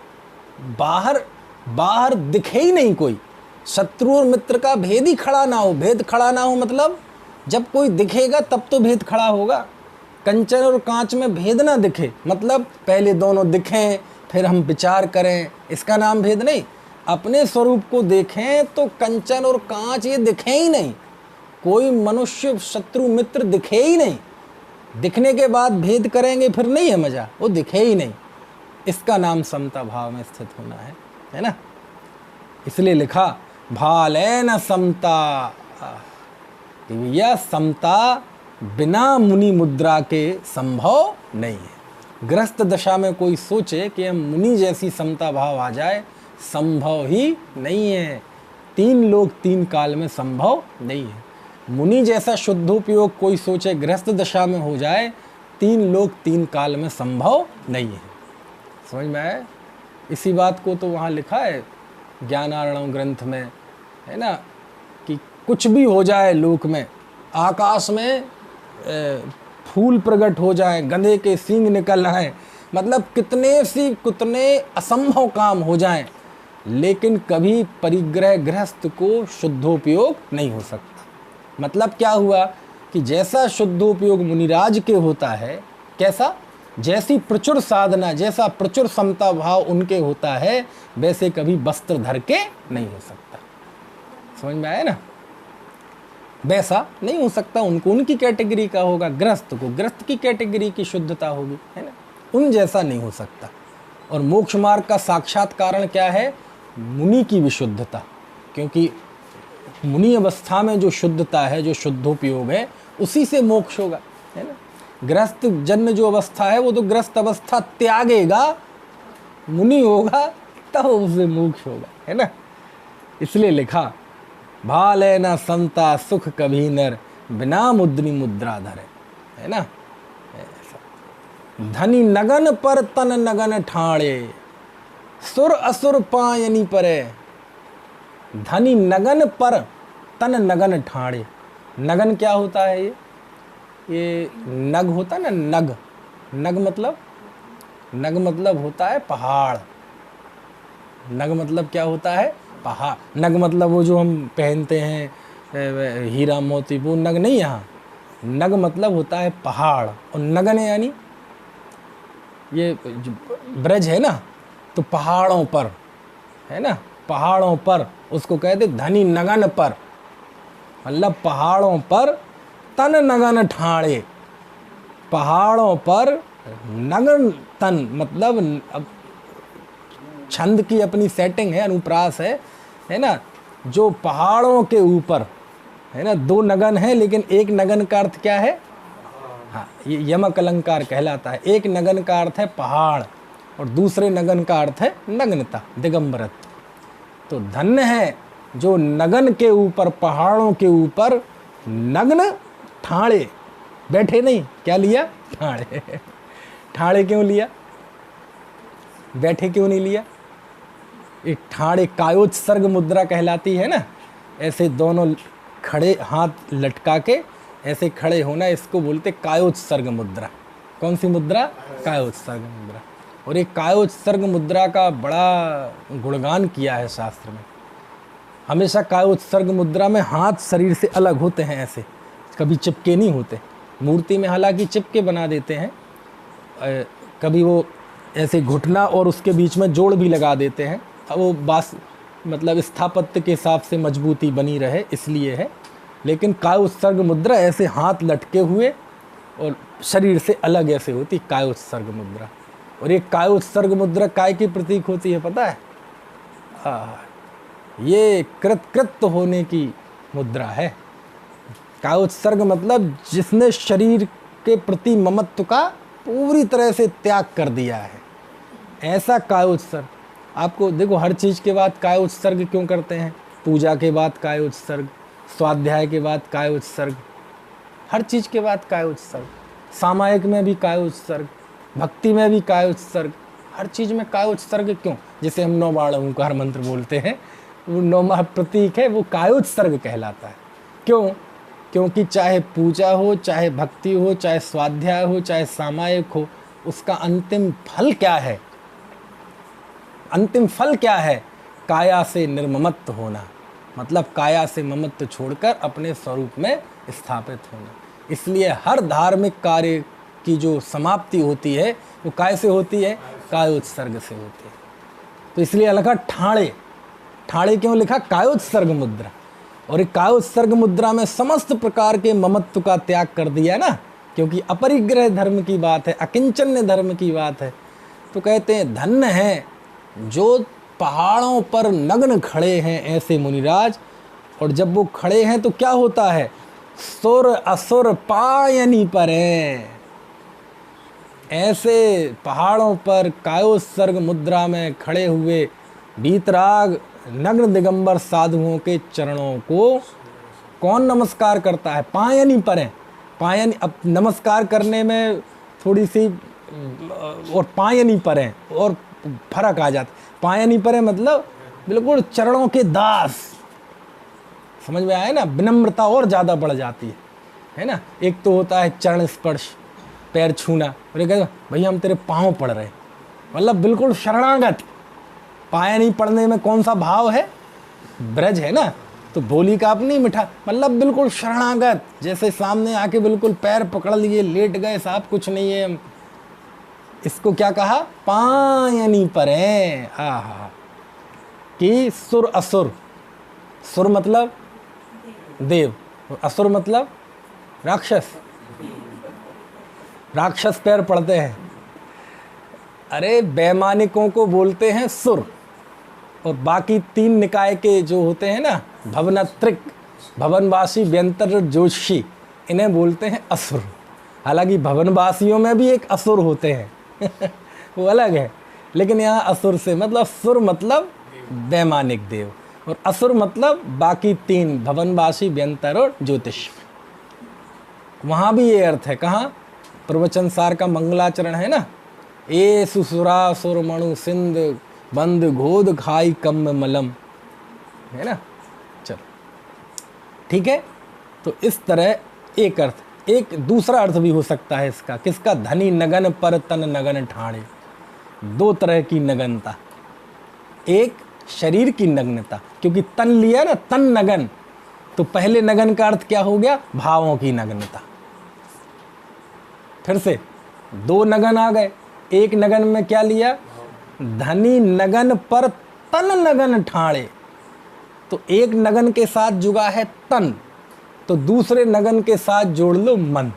बाहर दिखे ही नहीं कोई, शत्रु और मित्र का भेद ही खड़ा ना हो। भेद खड़ा ना हो मतलब जब कोई दिखेगा तब तो भेद खड़ा होगा। कंचन और कांच में भेद ना दिखे मतलब पहले दोनों दिखें फिर हम विचार करें, इसका नाम भेद नहीं। अपने स्वरूप को देखें तो कंचन और कांच ये दिखे ही नहीं, कोई मनुष्य शत्रु मित्र दिखे ही नहीं। दिखने के बाद भेद करेंगे फिर नहीं है मजा, वो दिखे ही नहीं। इसका नाम समता भाव में स्थित होना है ना। इसलिए लिखा भालेन समता, कि भैया समता बिना मुनि मुद्रा के संभव नहीं है। ग्रस्त दशा में कोई सोचे कि हम मुनि जैसी समता भाव आ जाए, संभव ही नहीं है। 3 लोक 3 काल में संभव नहीं है। मुनि जैसा शुद्धोपयोग कोई सोचे ग्रस्त दशा में हो जाए, 3 लोक 3 काल में संभव नहीं है। समझ में आए? इसी बात को तो वहाँ लिखा है ज्ञानार्णव ग्रंथ में, है ना, कि कुछ भी हो जाए लोक में, आकाश में फूल प्रकट हो जाए, गधे के सींग निकल आए, मतलब कितने असंभव काम हो जाएं, लेकिन कभी परिग्रह गृहस्थ को शुद्धोपयोग नहीं हो सकता। मतलब क्या हुआ कि जैसा शुद्धोपयोग मुनिराज के होता है, कैसा, जैसी प्रचुर साधना, जैसा प्रचुर समता भाव उनके होता है, वैसे कभी वस्त्र धर के नहीं हो सकता। समझ में आया ना? वैसा नहीं हो सकता। उनको उनकी कैटेगरी का होगा, ग्रस्त को ग्रस्त की कैटेगरी की शुद्धता होगी, है ना, उन जैसा नहीं हो सकता। और मोक्ष मार्ग का साक्षात कारण क्या है? मुनि की विशुद्धता। क्योंकि मुनि अवस्था में जो शुद्धता है, जो शुद्धोपयोग है, उसी से मोक्ष होगा, है ना। ग्रस्त जन्य जो अवस्था है वो तो ग्रस्त अवस्था त्यागेगा, मुनि होगा तब उसे मोक्ष होगा, है ना। इसलिए लिखा भाले न समता सुख कभी नर, बिना मुद्री मुद्रा धरे, है ना। धनी नगन पर तन नगन ठाणे, सुर असुर पायनी परे। धनी नगन पर तन नगन ठाणे। नगन क्या होता है? ये नग होता है ना, नग मतलब होता है पहाड़। नग मतलब क्या होता है? पहाड़। नग मतलब वो जो हम पहनते हैं हीरा मोती, वो नग नहीं। यहाँ नग मतलब होता है पहाड़, और नगन यानी ये ब्रज है ना, तो पहाड़ों पर, है ना, पहाड़ों पर उसको कहते धनी नगन पर, मतलब पहाड़ों पर तन नगन ठाणे। पहाड़ों पर नगन तन मतलब अब छंद की अपनी सेटिंग है, अनुप्रास है ना, जो पहाड़ों के ऊपर, है ना। 2 नगन है लेकिन एक नगन का अर्थ क्या है? हाँ, ये यमक अलंकार कहलाता है। एक नगन का अर्थ है पहाड़ और दूसरे नगन का अर्थ है नग्नता, दिगंबरत्व। तो धन्य है जो नगन के ऊपर, पहाड़ों के ऊपर नग्न ठाणे, बैठे नहीं, क्या लिया? ठाणे। ठाणे क्यों लिया? बैठे क्यों नहीं लिया? एक ठाणे कायोत्सर्ग मुद्रा कहलाती है ना, ऐसे दोनों खड़े हाथ लटका के ऐसे खड़े होना, इसको बोलते कायोत्सर्ग मुद्रा। कौन सी मुद्रा? कायोत्सर्ग मुद्रा। और एक कायोत्सर्ग मुद्रा का बड़ा गुणगान किया है शास्त्र में। हमेशा कायोत्सर्ग मुद्रा में हाथ शरीर से अलग होते हैं, ऐसे कभी चिपके नहीं होते, मूर्ति में हालांकि चिपके बना देते हैं, कभी वो ऐसे घुटना और उसके बीच में जोड़ भी लगा देते हैं, अब वो मतलब स्थापत्य के हिसाब से मजबूती बनी रहे इसलिए है। लेकिन काय उत्सर्ग मुद्रा ऐसे हाथ लटके हुए और शरीर से अलग ऐसे होती काय उत्सर्ग मुद्रा। और ये काय उत्सर्ग मुद्रा काय की प्रतीक होती है पता है? ये कृत होने की मुद्रा है। काय उत्सर्ग मतलब जिसने शरीर के प्रति ममत्व का पूरी तरह से त्याग कर दिया है, ऐसा काय उत्सर्ग। आपको देखो, हर चीज़ के बाद काय उत्सर्ग क्यों करते हैं? पूजा के बाद काय उत्सर्ग, स्वाध्याय के बाद काय उत्सर्ग, हर चीज़ के बाद काय उत्सर्ग, सामायिक में भी काय उत्सर्ग, भक्ति में भी काय उत्सर्ग, हर चीज़ में काय उत्सर्ग क्यों? जिसे हम 9 बाण ओंकार मंत्र बोलते हैं, वो 9वां प्रतीक है, वो काय उत्सर्ग कहलाता है। क्यों? क्योंकि चाहे पूजा हो, चाहे भक्ति हो, चाहे स्वाध्याय हो, चाहे सामायिक हो, उसका अंतिम फल क्या है? अंतिम फल क्या है? काया से निर्ममत्व होना, मतलब काया से ममत्व छोड़कर अपने स्वरूप में स्थापित होना। इसलिए हर धार्मिक कार्य की जो समाप्ति होती है वो काय से होती है? काय उत्सर्ग से होती है। तो इसलिए लिखा ठाणे। ठाणे क्यों लिखा? कायोत्सर्ग मुद्रा। और एक कायोत्सर्ग मुद्रा में समस्त प्रकार के ममत्व का त्याग कर दिया ना, क्योंकि अपरिग्रह धर्म की बात है, अकिंचन्य धर्म की बात है। तो कहते हैं धन्य है जो पहाड़ों पर नग्न खड़े हैं ऐसे मुनिराज। और जब वो खड़े हैं तो क्या होता है? सुर असुर पायनी पर हैं। ऐसे पहाड़ों पर कायोत्सर्ग मुद्रा में खड़े हुए वीतराग नग्न दिगंबर साधुओं के चरणों को कौन नमस्कार करता है? पायनी पर हैं। पायनी, अब नमस्कार करने में थोड़ी सी और पायनी पर हैं और फर्क आ जाता। पायनी पर है मतलब बिल्कुल चरणों के दास, समझ में आया ना? विनम्रता और ज़्यादा बढ़ जाती है ना? एक तो होता है चरण स्पर्श, पैर छूना, और ये कहते भैया हम तेरे पाँव पड़ रहे, मतलब बिल्कुल शरणागत। पाया नहीं पड़ने में कौन सा भाव है? ब्रज है ना, तो बोली का अपनी मिठा, मतलब बिल्कुल शरणागत, जैसे सामने आके बिल्कुल पैर पकड़ लिए, लेट गए, साहब कुछ नहीं है। इसको क्या कहा? पायनी पर है। आहा, कि सुर असुर, सुर मतलब देव, असुर मतलब राक्षस। राक्षस पैर पड़ते हैं। अरे वैमानिकों को बोलते हैं सुर, और बाकी 3 निकाय के जो होते हैं ना, भवनत्रिक, भवनवासी, व्यंतर, जोशी, इन्हें बोलते हैं असुर। हालांकि भवनवासियों में भी एक असुर होते हैं वो अलग है, लेकिन यहाँ असुर से मतलब सुर मतलब वैमानिक देव, और असुर मतलब बाकी 3 भवनवासी, व्यंतर और ज्योतिष। वहाँ भी ये अर्थ है। कहाँ? प्रवचन सार का मंगलाचरण है ना, ए सुसुरा सुर मणु सिंध बंद घोद खाई कम मलम, है ना? चलो ठीक है। तो इस तरह एक अर्थ, एक दूसरा अर्थ भी हो सकता है इसका। किसका? धनी नगन पर तन नगन ठाणे। 2 तरह की नगनता, एक शरीर की नग्नता, क्योंकि तन लिया ना, तन नगन, तो पहले नगन का अर्थ क्या हो गया? भावों की नग्नता। फिर से 2 नगन आ गए। एक नगन में क्या लिया? धनी नगन पर तन नगन ठाणे। तो एक नगन के साथ जुड़ा है तन, तो दूसरे नगन के साथ जोड़ लो मन।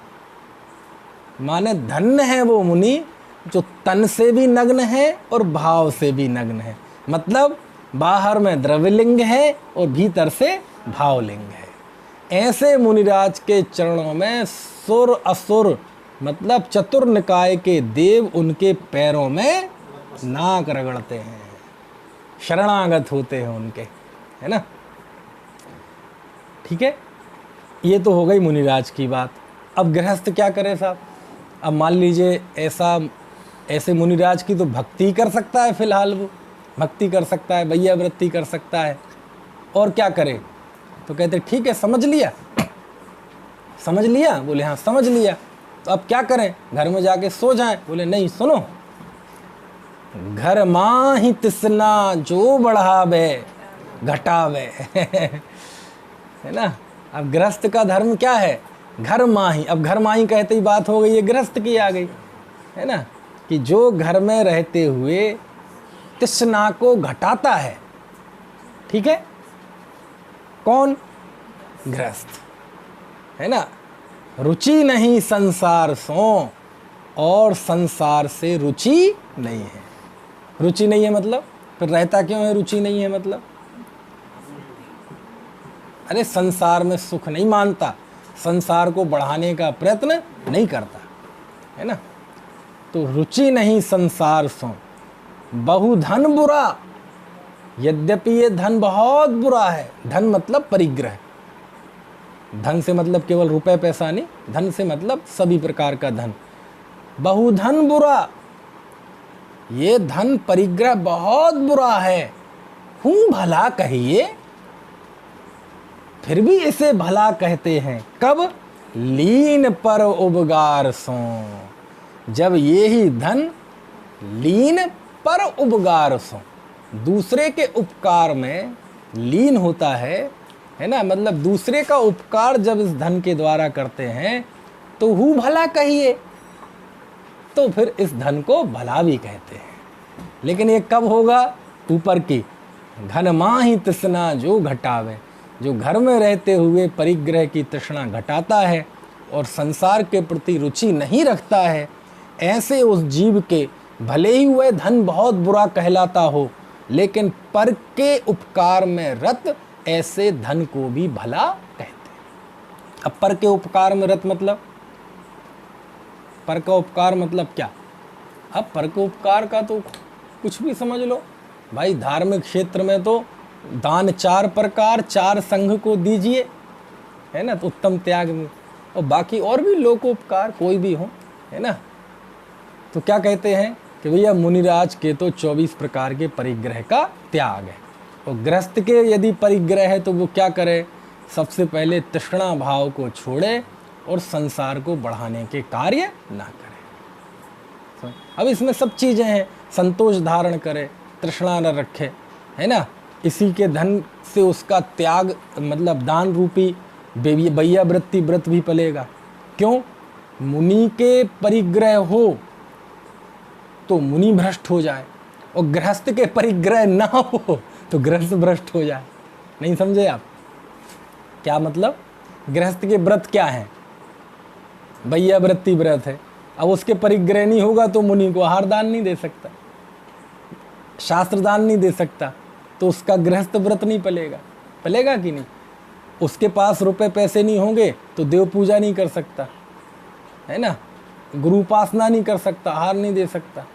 माने धन्य है वो मुनि जो तन से भी नग्न है और भाव से भी नग्न है, मतलब बाहर में द्रव्यलिंग है और भीतर से भावलिंग है। ऐसे मुनिराज के चरणों में सुर असुर मतलब चतुर्निकाय के देव उनके पैरों में नाक रगड़ते हैं, शरणागत होते हैं उनके, है ना? ठीक है, ये तो हो गई मुनिराज की बात। अब गृहस्थ क्या करे साहब? अब मान लीजिए ऐसे मुनिराज की तो भक्ति कर सकता है, फिलहाल वो भक्ति कर सकता है, भैया वृत्ति कर सकता है, और क्या करे? तो कहते ठीक है, समझ लिया? समझ लिया? बोले हाँ समझ लिया। तो अब क्या करें? घर में जाके सो जाएं? बोले नहीं, सुनो, घर माँ ही तिसना जो बढ़ावे घटावे है ना? अब गृहस्थ का धर्म क्या है? घर माही, अब घर माही कहते ही बात हो गई, ये गृहस्थ की आ गई, है ना, कि जो घर में रहते हुए तृष्णा को घटाता है, ठीक है, कौन? गृहस्थ, है ना। रुचि नहीं संसार सो, और संसार से रुचि नहीं है। रुचि नहीं है मतलब फिर रहता क्यों है? रुचि नहीं है मतलब, अरे संसार में सुख नहीं मानता, संसार को बढ़ाने का प्रयत्न नहीं करता, है ना। तो रुचि नहीं संसार सो, बहु धन बुरा, यद्यपि ये धन बहुत बुरा है। धन मतलब परिग्रह, धन से मतलब केवल रुपए पैसा नहीं, धन से मतलब सभी प्रकार का धन। बहु धन बुरा, ये धन परिग्रह बहुत बुरा है, हूं भला कहिए, फिर भी इसे भला कहते हैं। कब? लीन पर उपगार सो, जब ये ही धन लीन पर उपगार सो, दूसरे के उपकार में लीन होता है ना, मतलब दूसरे का उपकार जब इस धन के द्वारा करते हैं तो हूँ भला कहिए, तो फिर इस धन को भला भी कहते हैं। लेकिन ये कब होगा? ऊपर की घन माही तृष्णा जो घटावे, जो घर में रहते हुए परिग्रह की तृष्णा घटाता है और संसार के प्रति रुचि नहीं रखता है, ऐसे उस जीव के भले ही वह धन बहुत बुरा कहलाता हो, लेकिन पर के उपकार में रत ऐसे धन को भी भला कहते हैं। अब पर के उपकार में रत मतलब, पर का उपकार मतलब क्या? अब पर के उपकार का तो कुछ भी समझ लो भाई। धार्मिक क्षेत्र में तो दान 4 प्रकार 4 संघ को दीजिए, है ना, तो उत्तम त्याग में, और बाकी और भी लोकोपकार कोई भी हो, है ना। तो क्या कहते हैं कि भैया मुनिराज के तो 24 प्रकार के परिग्रह का त्याग है, और गृहस्थ के यदि परिग्रह है तो वो क्या करे? सबसे पहले तृष्णा भाव को छोड़े और संसार को बढ़ाने के कार्य ना करे। अब इसमें सब चीज़ें हैं, संतोष धारण करे, तृष्णा न रखे, है ना, इसी के धन से उसका त्याग मतलब दान रूपी बैया वृत्ति व्रत भी पलेगा। क्यों? मुनि के परिग्रह हो तो मुनि भ्रष्ट हो जाए, और गृहस्थ के परिग्रह ना हो तो गृहस्थ भ्रष्ट हो जाए। नहीं समझे आप? क्या मतलब? गृहस्थ के व्रत क्या है? बैया वृत्ति व्रत है। अब उसके परिग्रह नहीं होगा तो मुनि को आहार दान नहीं दे सकता, शास्त्र दान नहीं दे सकता, तो उसका गृहस्थ व्रत नहीं पलेगा। पलेगा कि नहीं? उसके पास रुपए पैसे नहीं होंगे तो देव पूजा नहीं कर सकता, है ना, गुरु उपासना नहीं कर सकता, आहार नहीं दे सकता,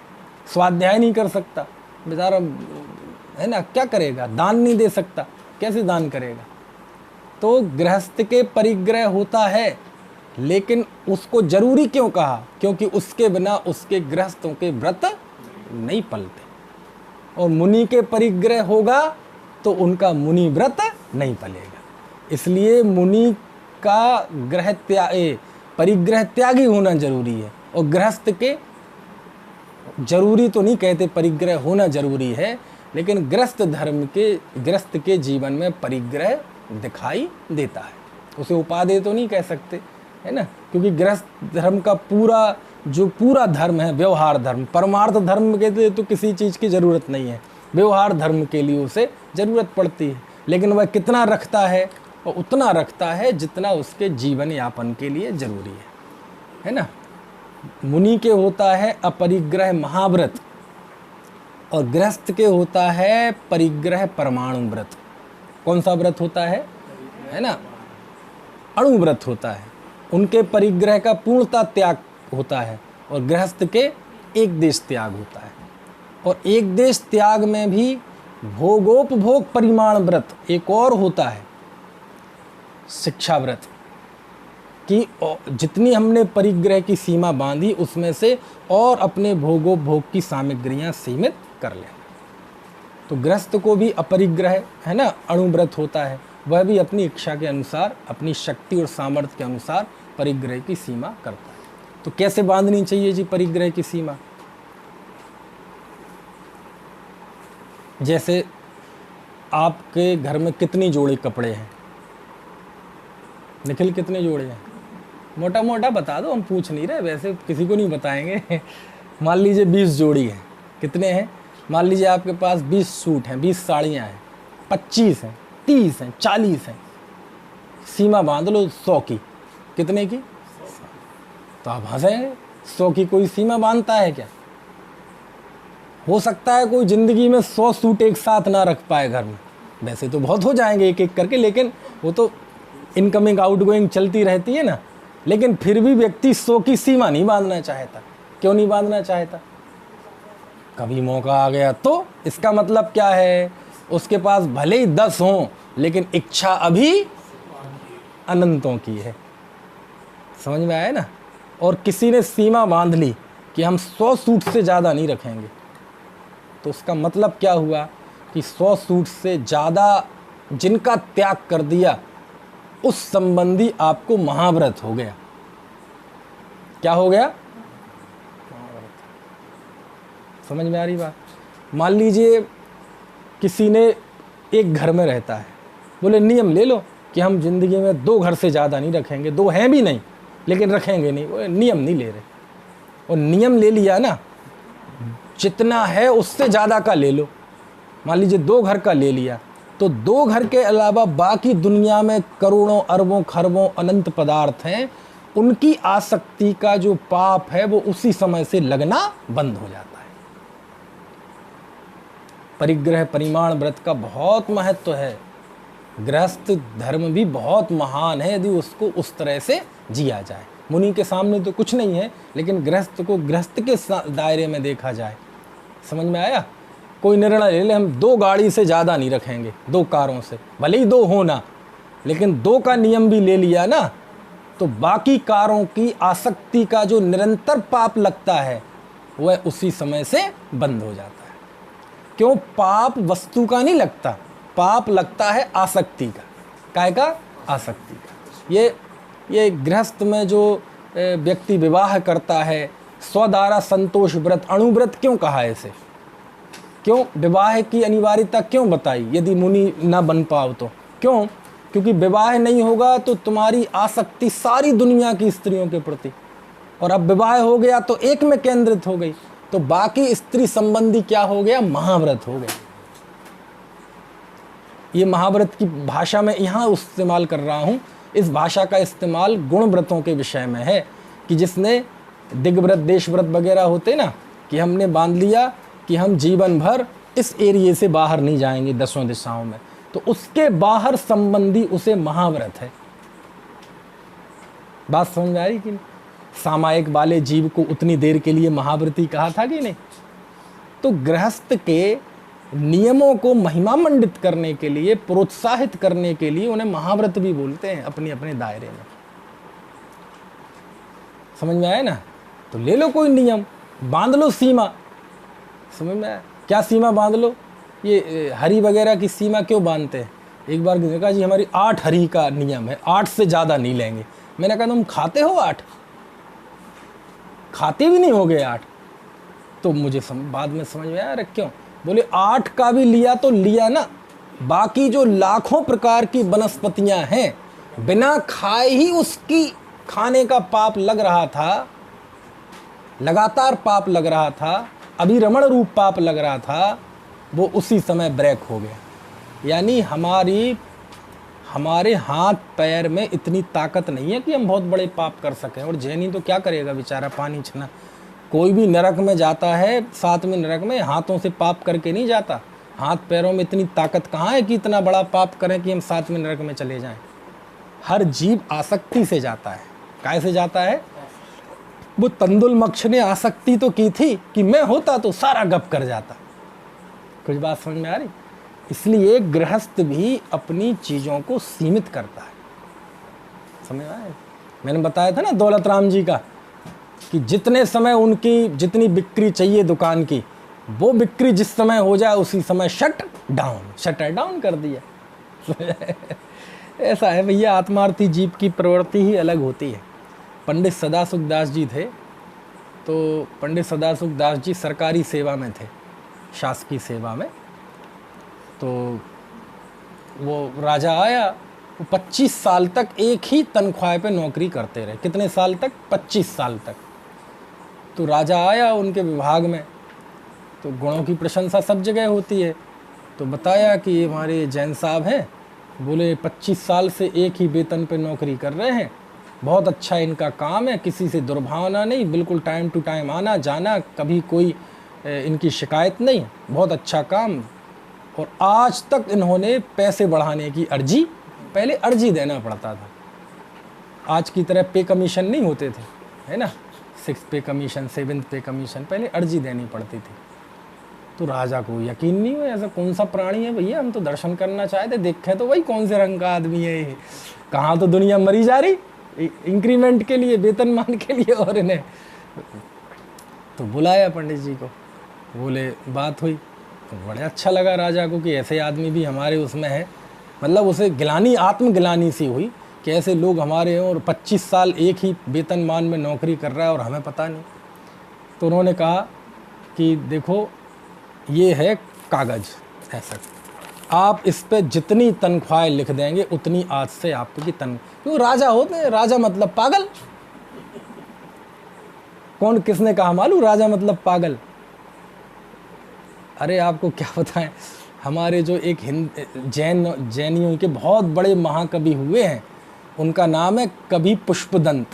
स्वाध्याय नहीं कर सकता बेचारा, है ना, क्या करेगा? दान नहीं दे सकता, कैसे दान करेगा? तो गृहस्थ के परिग्रह होता है, लेकिन उसको जरूरी क्यों कहा? क्योंकि उसके बिना उसके गृहस्थों के व्रत नहीं पलते, और मुनि के परिग्रह होगा तो उनका मुनि व्रत नहीं पलेगा। इसलिए मुनि का परिग्रह त्यागी होना जरूरी है, और गृहस्थ के जरूरी तो नहीं कहते, परिग्रह होना जरूरी है, लेकिन गृहस्थ के जीवन में परिग्रह दिखाई देता है। उसे उपादेय तो नहीं कह सकते, है ना, क्योंकि गृहस्थ धर्म का पूरा धर्म है व्यवहार धर्म। परमार्थ धर्म के लिए तो किसी चीज़ की ज़रूरत नहीं है, व्यवहार धर्म के लिए उसे ज़रूरत पड़ती है, लेकिन वह कितना रखता है? और उतना रखता है जितना उसके जीवन यापन के लिए ज़रूरी है ना। मुनि के होता है अपरिग्रह महाव्रत, और गृहस्थ के होता है परिग्रह परमाणु व्रत। कौन सा व्रत होता है ना? अणु व्रत होता है। उनके परिग्रह का पूर्णता त्याग होता है, और गृहस्थ के एक देश त्याग होता है। और एक देश त्याग में भी भोगोपभोग परिमाण व्रत एक और होता है, शिक्षा व्रत, कि जितनी हमने परिग्रह की सीमा बांधी उसमें से और अपने भोगोपभोग की सामग्रियां सीमित कर लें। तो गृहस्थ को भी अपरिग्रह, है ना, अणु व्रत होता है, वह भी अपनी इच्छा के अनुसार, अपनी शक्ति और सामर्थ्य के अनुसार परिग्रह की सीमा करता है। तो कैसे बांधनी चाहिए जी परिग्रह की सीमा? जैसे आपके घर में कितनी जोड़ी कपड़े हैं? निखिल, कितने जोड़े हैं? मोटा मोटा बता दो, हम पूछ नहीं रहे, वैसे किसी को नहीं बताएंगे। मान लीजिए 20 जोड़ी हैं, कितने हैं? मान लीजिए आपके पास 20 सूट हैं, 20 साड़ियाँ हैं, 25 हैं, 30 हैं, 40 हैं, सीमा बांध लो 100 की। कितने की? तो आप हंसेंगे, 100 की कोई सीमा बांधता है क्या? हो सकता है कोई ज़िंदगी में 100 सूट एक साथ ना रख पाए घर में, वैसे तो बहुत हो जाएंगे एक एक करके, लेकिन वो तो इनकमिंग आउटगोइंग चलती रहती है ना। लेकिन फिर भी व्यक्ति 100 की सीमा नहीं बांधना चाहता। क्यों नहीं बांधना चाहता? कभी मौका आ गया तो। इसका मतलब क्या है? उसके पास भले ही 10 हों, लेकिन इच्छा अभी अनंतों की है। समझ में आया ना? और किसी ने सीमा बांध ली कि हम 100 सूट से ज़्यादा नहीं रखेंगे, तो उसका मतलब क्या हुआ कि 100 सूट से ज़्यादा जिनका त्याग कर दिया, उस संबंधी आपको महाव्रत हो गया। क्या हो गया? समझ में आ रही बात? मान लीजिए किसी ने एक घर में रहता है, बोले नियम ले लो कि हम जिंदगी में 2 घर से ज़्यादा नहीं रखेंगे, 2 हैं भी नहीं लेकिन रखेंगे नहीं, वो नियम नहीं ले रहे। और नियम ले लिया ना, जितना है उससे ज़्यादा का ले लो। मान लीजिए 2 घर का ले लिया, तो 2 घर के अलावा बाकी दुनिया में करोड़ों अरबों खरबों अनंत पदार्थ हैं, उनकी आसक्ति का जो पाप है वो उसी समय से लगना बंद हो जाता है। परिग्रह परिमाण व्रत का बहुत महत्व है। गृहस्थ धर्म भी बहुत महान है यदि उसको उस तरह से जिया जाए। मुनि के सामने तो कुछ नहीं है, लेकिन गृहस्थ को गृहस्थ के दायरे में देखा जाए। समझ में आया? कोई निर्णय ले ले, हम 2 गाड़ी से ज़्यादा नहीं रखेंगे, 2 कारों से, भले ही 2 हो ना, लेकिन 2 का नियम भी ले लिया ना, तो बाकी कारों की आसक्ति का जो निरंतर पाप लगता है वह उसी समय से बंद हो जाता है। क्यों? पाप वस्तु का नहीं लगता, पाप लगता है आसक्ति का। काय का? आसक्ति का। ये गृहस्थ में जो व्यक्ति विवाह करता है, स्वदारा संतोष व्रत, अणुव्रत क्यों कहा है इसे? क्यों विवाह की अनिवार्यता क्यों बताई यदि मुनि ना बन पाओ तो? क्यों? क्योंकि विवाह नहीं होगा तो तुम्हारी आसक्ति सारी दुनिया की स्त्रियों के प्रति, और अब विवाह हो गया तो एक में केंद्रित हो गई, तो बाकी स्त्री संबंधी क्या हो गया? महाव्रत हो गया। ये महाव्रत की भाषा में यहाँ इस्तेमाल कर रहा हूँ। इस भाषा का इस्तेमाल गुण व्रतों के विषय में है कि जिसने दिग्व्रत देशव्रत वगैरह होते ना, कि हमने बांध लिया कि हम जीवन भर इस एरिए से बाहर नहीं जाएंगे 10 दिशाओं में, तो उसके बाहर संबंधी उसे महाव्रत है। बात समझ में आ रही कि नहीं? सामायिक वाले जीव को उतनी देर के लिए महाव्रती कहा था कि नहीं? तो गृहस्थ के नियमों को महिमा मंडित करने के लिए, प्रोत्साहित करने के लिए उन्हें महाव्रत भी बोलते हैं अपने अपने दायरे में। समझ में आया ना? तो ले लो कोई नियम, बांध लो सीमा। समझ में आया? क्या सीमा बांध लो? ये हरी वगैरह की सीमा क्यों बांधते हैं? एक बार किसी ने कहा जी हमारी 8 हरी का नियम है, 8 से ज़्यादा नहीं लेंगे। मैंने कहा तुम खाते हो 8? खाते भी नहीं हो गए 8? तो मुझे बाद में समझ में आया, अरे क्यों? बोले 8 का भी लिया तो लिया ना, बाकी जो लाखों प्रकार की वनस्पतियां हैं, बिना खाए ही उसकी खाने का पाप लग रहा था, लगातार पाप लग रहा था, अभिरमण रूप पाप लग रहा था, वो उसी समय ब्रेक हो गया। यानी हमारे हाथ पैर में इतनी ताकत नहीं है कि हम बहुत बड़े पाप कर सकें। और जैनी तो क्या करेगा बेचारा, पानी छना। कोई भी नरक में जाता है, 7वें नरक में हाथों से पाप करके नहीं जाता। हाथ पैरों में इतनी ताकत कहाँ है कि इतना बड़ा पाप करें कि हम 7वें नरक में चले जाएं। हर जीव आसक्ति से जाता है। कैसे जाता है? वो तंदुलमक्ष ने आसक्ति तो की थी कि मैं होता तो सारा गप कर जाता। कुछ बात समझ में आ रही? इसलिए गृहस्थ भी अपनी चीज़ों को सीमित करता है। समझ में आया? मैंने बताया था ना दौलत राम जी का, कि जितने समय उनकी जितनी बिक्री चाहिए दुकान की, वो बिक्री जिस समय हो जाए उसी समय शटर डाउन कर दिया। ऐसा है भैया, आत्मार्थी जीव की प्रवृत्ति ही अलग होती है। पंडित सदासुख दास जी थे, तो पंडित सदासुख दास जी सरकारी सेवा में थे, शासकीय सेवा में। तो वो राजा आया वो 25 साल तक एक ही तनख्वाह पे नौकरी करते रहे। कितने साल तक? 25 साल तक। तो राजा आया उनके विभाग में, तो गुणों की प्रशंसा सब जगह होती है, तो बताया कि ये हमारे जैन साहब हैं, बोले 25 साल से एक ही वेतन पे नौकरी कर रहे हैं, बहुत अच्छा इनका काम है, किसी से दुर्भावना नहीं, बिल्कुल टाइम टू टाइम आना जाना, कभी कोई इनकी शिकायत नहीं, बहुत अच्छा काम। और आज तक इन्होंने पैसे बढ़ाने की अर्जी, पहले अर्जी देना पड़ता था, आज की तरह पे कमीशन नहीं होते थे, है ना, 6 पे कमीशन, 7 पे कमीशन, पहले अर्जी देनी पड़ती थी। तो राजा को यकीन नहीं हुआ, ऐसा कौन सा प्राणी है भैया, हम तो दर्शन करना चाहते, देखे तो भाई कौन से रंग का आदमी है ये, कहाँ तो दुनिया मरी जा रही इंक्रीमेंट के लिए, वेतनमान के लिए, और इन्हें तो बुलाया पंडित जी को, बोले बात हुई, तो बड़ा अच्छा लगा राजा को कि ऐसे आदमी भी हमारे उसमें है, मतलब उसे गिलानी, आत्मगिलानी सी हुई कि ऐसे लोग हमारे हैं और 25 साल एक ही वेतनमान में नौकरी कर रहा है और हमें पता नहीं। तो उन्होंने कहा कि देखो ये है कागज़, ऐसा आप इस पे जितनी तनख्वाहें लिख देंगे उतनी आज से आपकी क्यों राजा होते हैं, राजा मतलब पागल, कौन किसने कहा मालूम, राजा मतलब पागल। अरे आपको क्या बताएं, हमारे जो एक जैनियों के बहुत बड़े महाकवि हुए हैं, उनका नाम है कवि पुष्पदंत,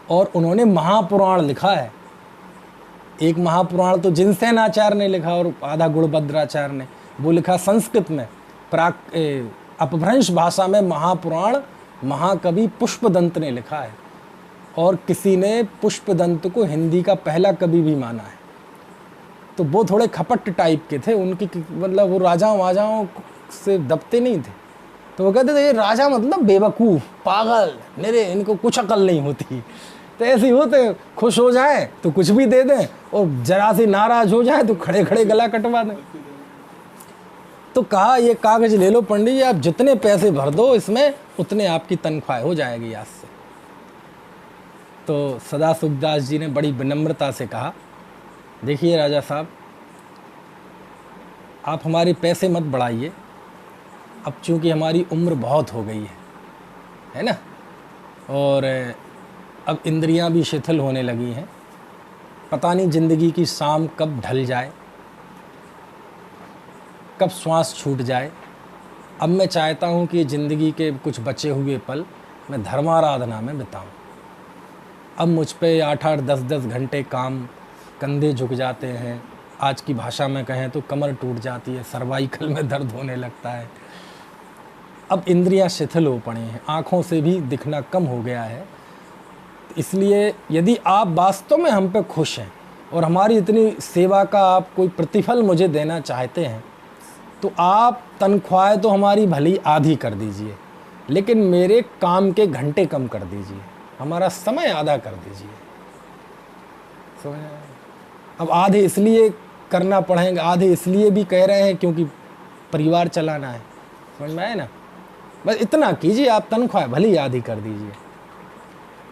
और उन्होंने महापुराण लिखा है। एक महापुराण तो जिनसेनाचार्य ने लिखा और आधा गुणभद्राचार्य ने, वो लिखा संस्कृत में, अपभ्रंश भाषा में महापुराण महाकवि पुष्पदंत ने लिखा है, और किसी ने पुष्पदंत को हिंदी का पहला कवि भी माना है। तो वो थोड़े खपट टाइप के थे, उनकी मतलब वो राजाओं वाजाओं से दबते नहीं थे, तो वो कहते थे ये राजा मतलब बेवकूफ़, पागल, मेरे इनको कुछ अकल नहीं होती। तो ऐसे होते, खुश हो जाए तो कुछ भी दे दें, और जरा से नाराज हो जाए तो खड़े खड़े गला कटवा दें। तो कहा ये कागज़ ले लो पंडित जी, आप जितने पैसे भर दो इसमें उतने आपकी तनख्वाह हो जाएगी आज से। तो सदाशिवदास जी ने बड़ी विनम्रता से कहा, देखिए राजा साहब, आप हमारे पैसे मत बढ़ाइए, अब चूँकि हमारी उम्र बहुत हो गई है ना, और अब इंद्रियां भी शिथिल होने लगी हैं, पता नहीं ज़िंदगी की शाम कब ढल जाए, कब श्वास छूट जाए। अब मैं चाहता हूँ कि ज़िंदगी के कुछ बचे हुए पल मैं धर्माराधना में बिताऊँ। अब मुझ पे 8-8, 10-10 घंटे काम, कंधे झुक जाते हैं, आज की भाषा में कहें तो कमर टूट जाती है, सर्वाइकल में दर्द होने लगता है। अब इंद्रियां शिथिल हो पड़ी हैं, आँखों से भी दिखना कम हो गया है। इसलिए यदि आप वास्तव में हम पे खुश हैं और हमारी इतनी सेवा का आप कोई प्रतिफल मुझे देना चाहते हैं, तो आप तनख्वाह तो हमारी भली आधी कर दीजिए, लेकिन मेरे काम के घंटे कम कर दीजिए, हमारा समय आधा कर दीजिए। समझ आया? अब आधे इसलिए करना पड़ेंगे, आधे इसलिए भी कह रहे हैं क्योंकि परिवार चलाना है। समझ में आए ना? बस इतना कीजिए, आप तनख्वाह भली आधी कर दीजिए।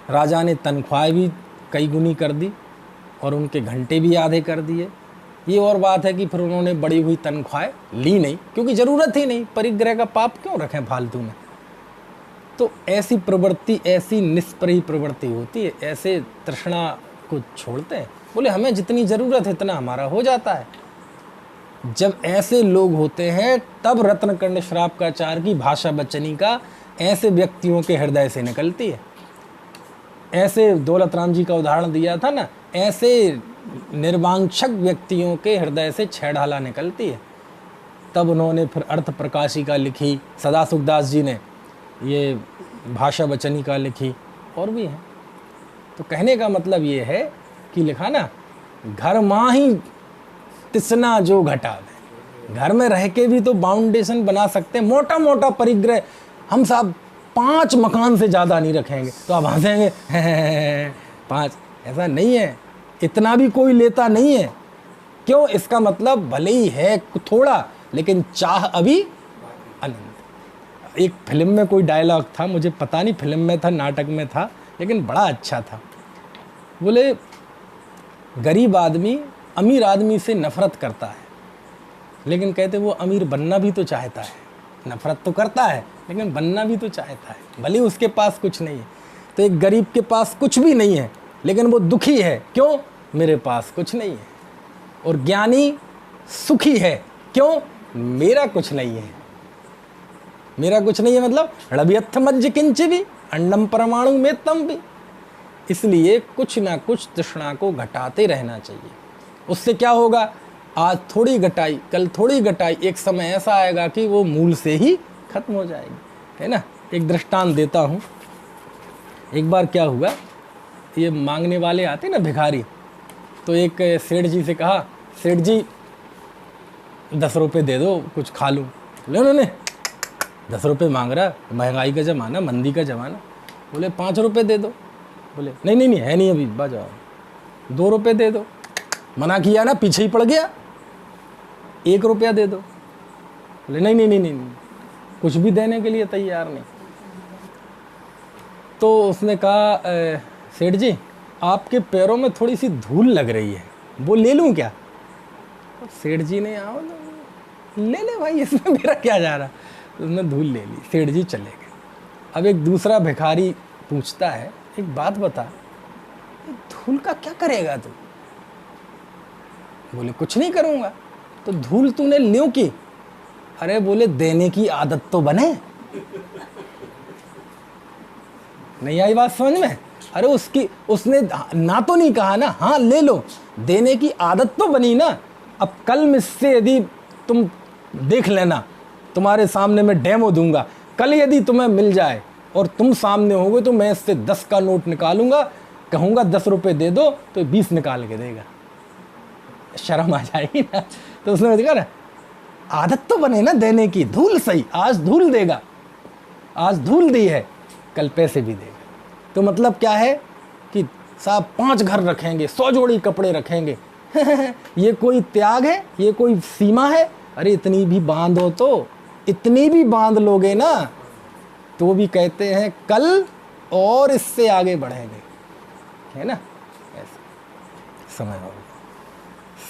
राजा ने तनख्वाह भी कई गुनी कर दी और उनके घंटे भी आधे कर दिए। ये और बात है कि फिर उन्होंने बढ़ी हुई तनख्वाह ली नहीं, क्योंकि ज़रूरत ही नहीं, परिग्रह का पाप क्यों रखें फालतू में। तो ऐसी प्रवृत्ति, ऐसी निष्परी प्रवृत्ति होती है, ऐसे तृष्णा को छोड़ते हैं, बोले हमें जितनी ज़रूरत है इतना हमारा हो जाता है। जब ऐसे लोग होते हैं तब रत्नकंड श्रावकाचार्य की भाषा बचनी का ऐसे व्यक्तियों के हृदय से निकलती है। ऐसे दौलत राम जी का उदाहरण दिया था ना, ऐसे निर्वांछक व्यक्तियों के हृदय से छेड़ाला निकलती है। तब उन्होंने फिर अर्थ प्रकाशिका लिखी, सदाशिवदास जी ने ये भाषा बचनिका लिखी, और भी हैं। तो कहने का मतलब ये है कि लिखा ना, घर माँ ही तिसना जो घटावे, घर में रह के भी तो बाउंडेशन बना सकते हैं। मोटा मोटा परिग्रह हम साहब 5 मकान से ज़्यादा नहीं रखेंगे, तो आप हंसेंगे 5, ऐसा नहीं है, इतना भी कोई लेता नहीं है। क्यों? इसका मतलब भले ही है थोड़ा, लेकिन चाह अभी अनंत। एक फिल्म में कोई डायलॉग था, मुझे पता नहीं फिल्म में था नाटक में था, लेकिन बड़ा अच्छा था। बोले गरीब आदमी अमीर आदमी से नफरत करता है, लेकिन कहते वो अमीर बनना भी तो चाहता है। नफरत तो करता है लेकिन बनना भी तो चाहता है, भले उसके पास कुछ नहीं है। तो एक गरीब के पास कुछ भी नहीं है लेकिन वो दुखी है, क्यों? मेरे पास कुछ नहीं है। और ज्ञानी सुखी है, क्यों? मेरा कुछ नहीं है। मेरा कुछ नहीं है मतलब रणभ्यथ मज्ज किंच भी अंडम परमाणु में तम भी। इसलिए कुछ ना कुछ तृष्णा को घटाते रहना चाहिए। उससे क्या होगा? आज थोड़ी घटाई, कल थोड़ी घटाई, एक समय ऐसा आएगा कि वो मूल से ही खत्म हो जाएगी, है ना। एक दृष्टांत देता हूँ। एक बार क्या हुआ, ये मांगने वाले आते ना भिखारी, तो एक सेठ जी से कहा, सेठ जी 10 रुपये दे दो, कुछ खा लूँ। ले उन्होंने 10 रुपये मांग रहा, महंगाई का ज़माना, मंदी का ज़माना। बोले 5 रुपये दे दो। बोले नहीं नहीं नहीं है नहीं अभी, बाजाओ 2 रुपये दे दो। मना किया ना, पीछे ही पड़ गया, 1 रुपया दे दो। बोले नहीं नहीं नहीं नहीं, नहीं। कुछ भी देने के लिए तैयार नहीं। तो उसने कहा सेठ जी आपके पैरों में थोड़ी सी धूल लग रही है, वो ले लूँ क्या? तो सेठ जी ने आओ ले ले भाई, इसमें मेरा क्या जा रहा। तो उसने धूल ले ली, सेठ जी चले गए। अब एक दूसरा भिखारी पूछता है, एक बात बता, धूल का क्या करेगा तू? बोले कुछ नहीं करूँगा। तो धूल तूने ल्यों की? अरे बोले देने की आदत तो बने। नहीं आई बात समझ में? अरे उसने ना तो नहीं कहा ना, हाँ ले लो, देने की आदत तो बनी ना। अब कल मुझसे यदि तुम देख लेना, तुम्हारे सामने मैं डेमो दूंगा, कल यदि तुम्हें मिल जाए और तुम सामने होगे तो मैं इससे 10 का नोट निकालूंगा, कहूँगा 10 रुपये दे दो तो 20 निकाल के देगा। शर्म आ जाएगी ना। तो उसने देखा ना, आदत तो बने ना देने की, धूल सही, आज धूल देगा, आज धूल दी है, कल पैसे भी देगा। तो मतलब क्या है कि साहब 5 घर रखेंगे, 100 जोड़ी कपड़े रखेंगे। ये कोई त्याग है? ये कोई सीमा है? अरे इतनी भी बांधो, तो इतनी भी बांध लोगे ना तो भी कहते हैं कल और इससे आगे बढ़ेंगे, है ना। ऐसा समय हो।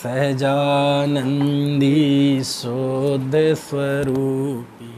सहजानंदी शोध स्वरूपी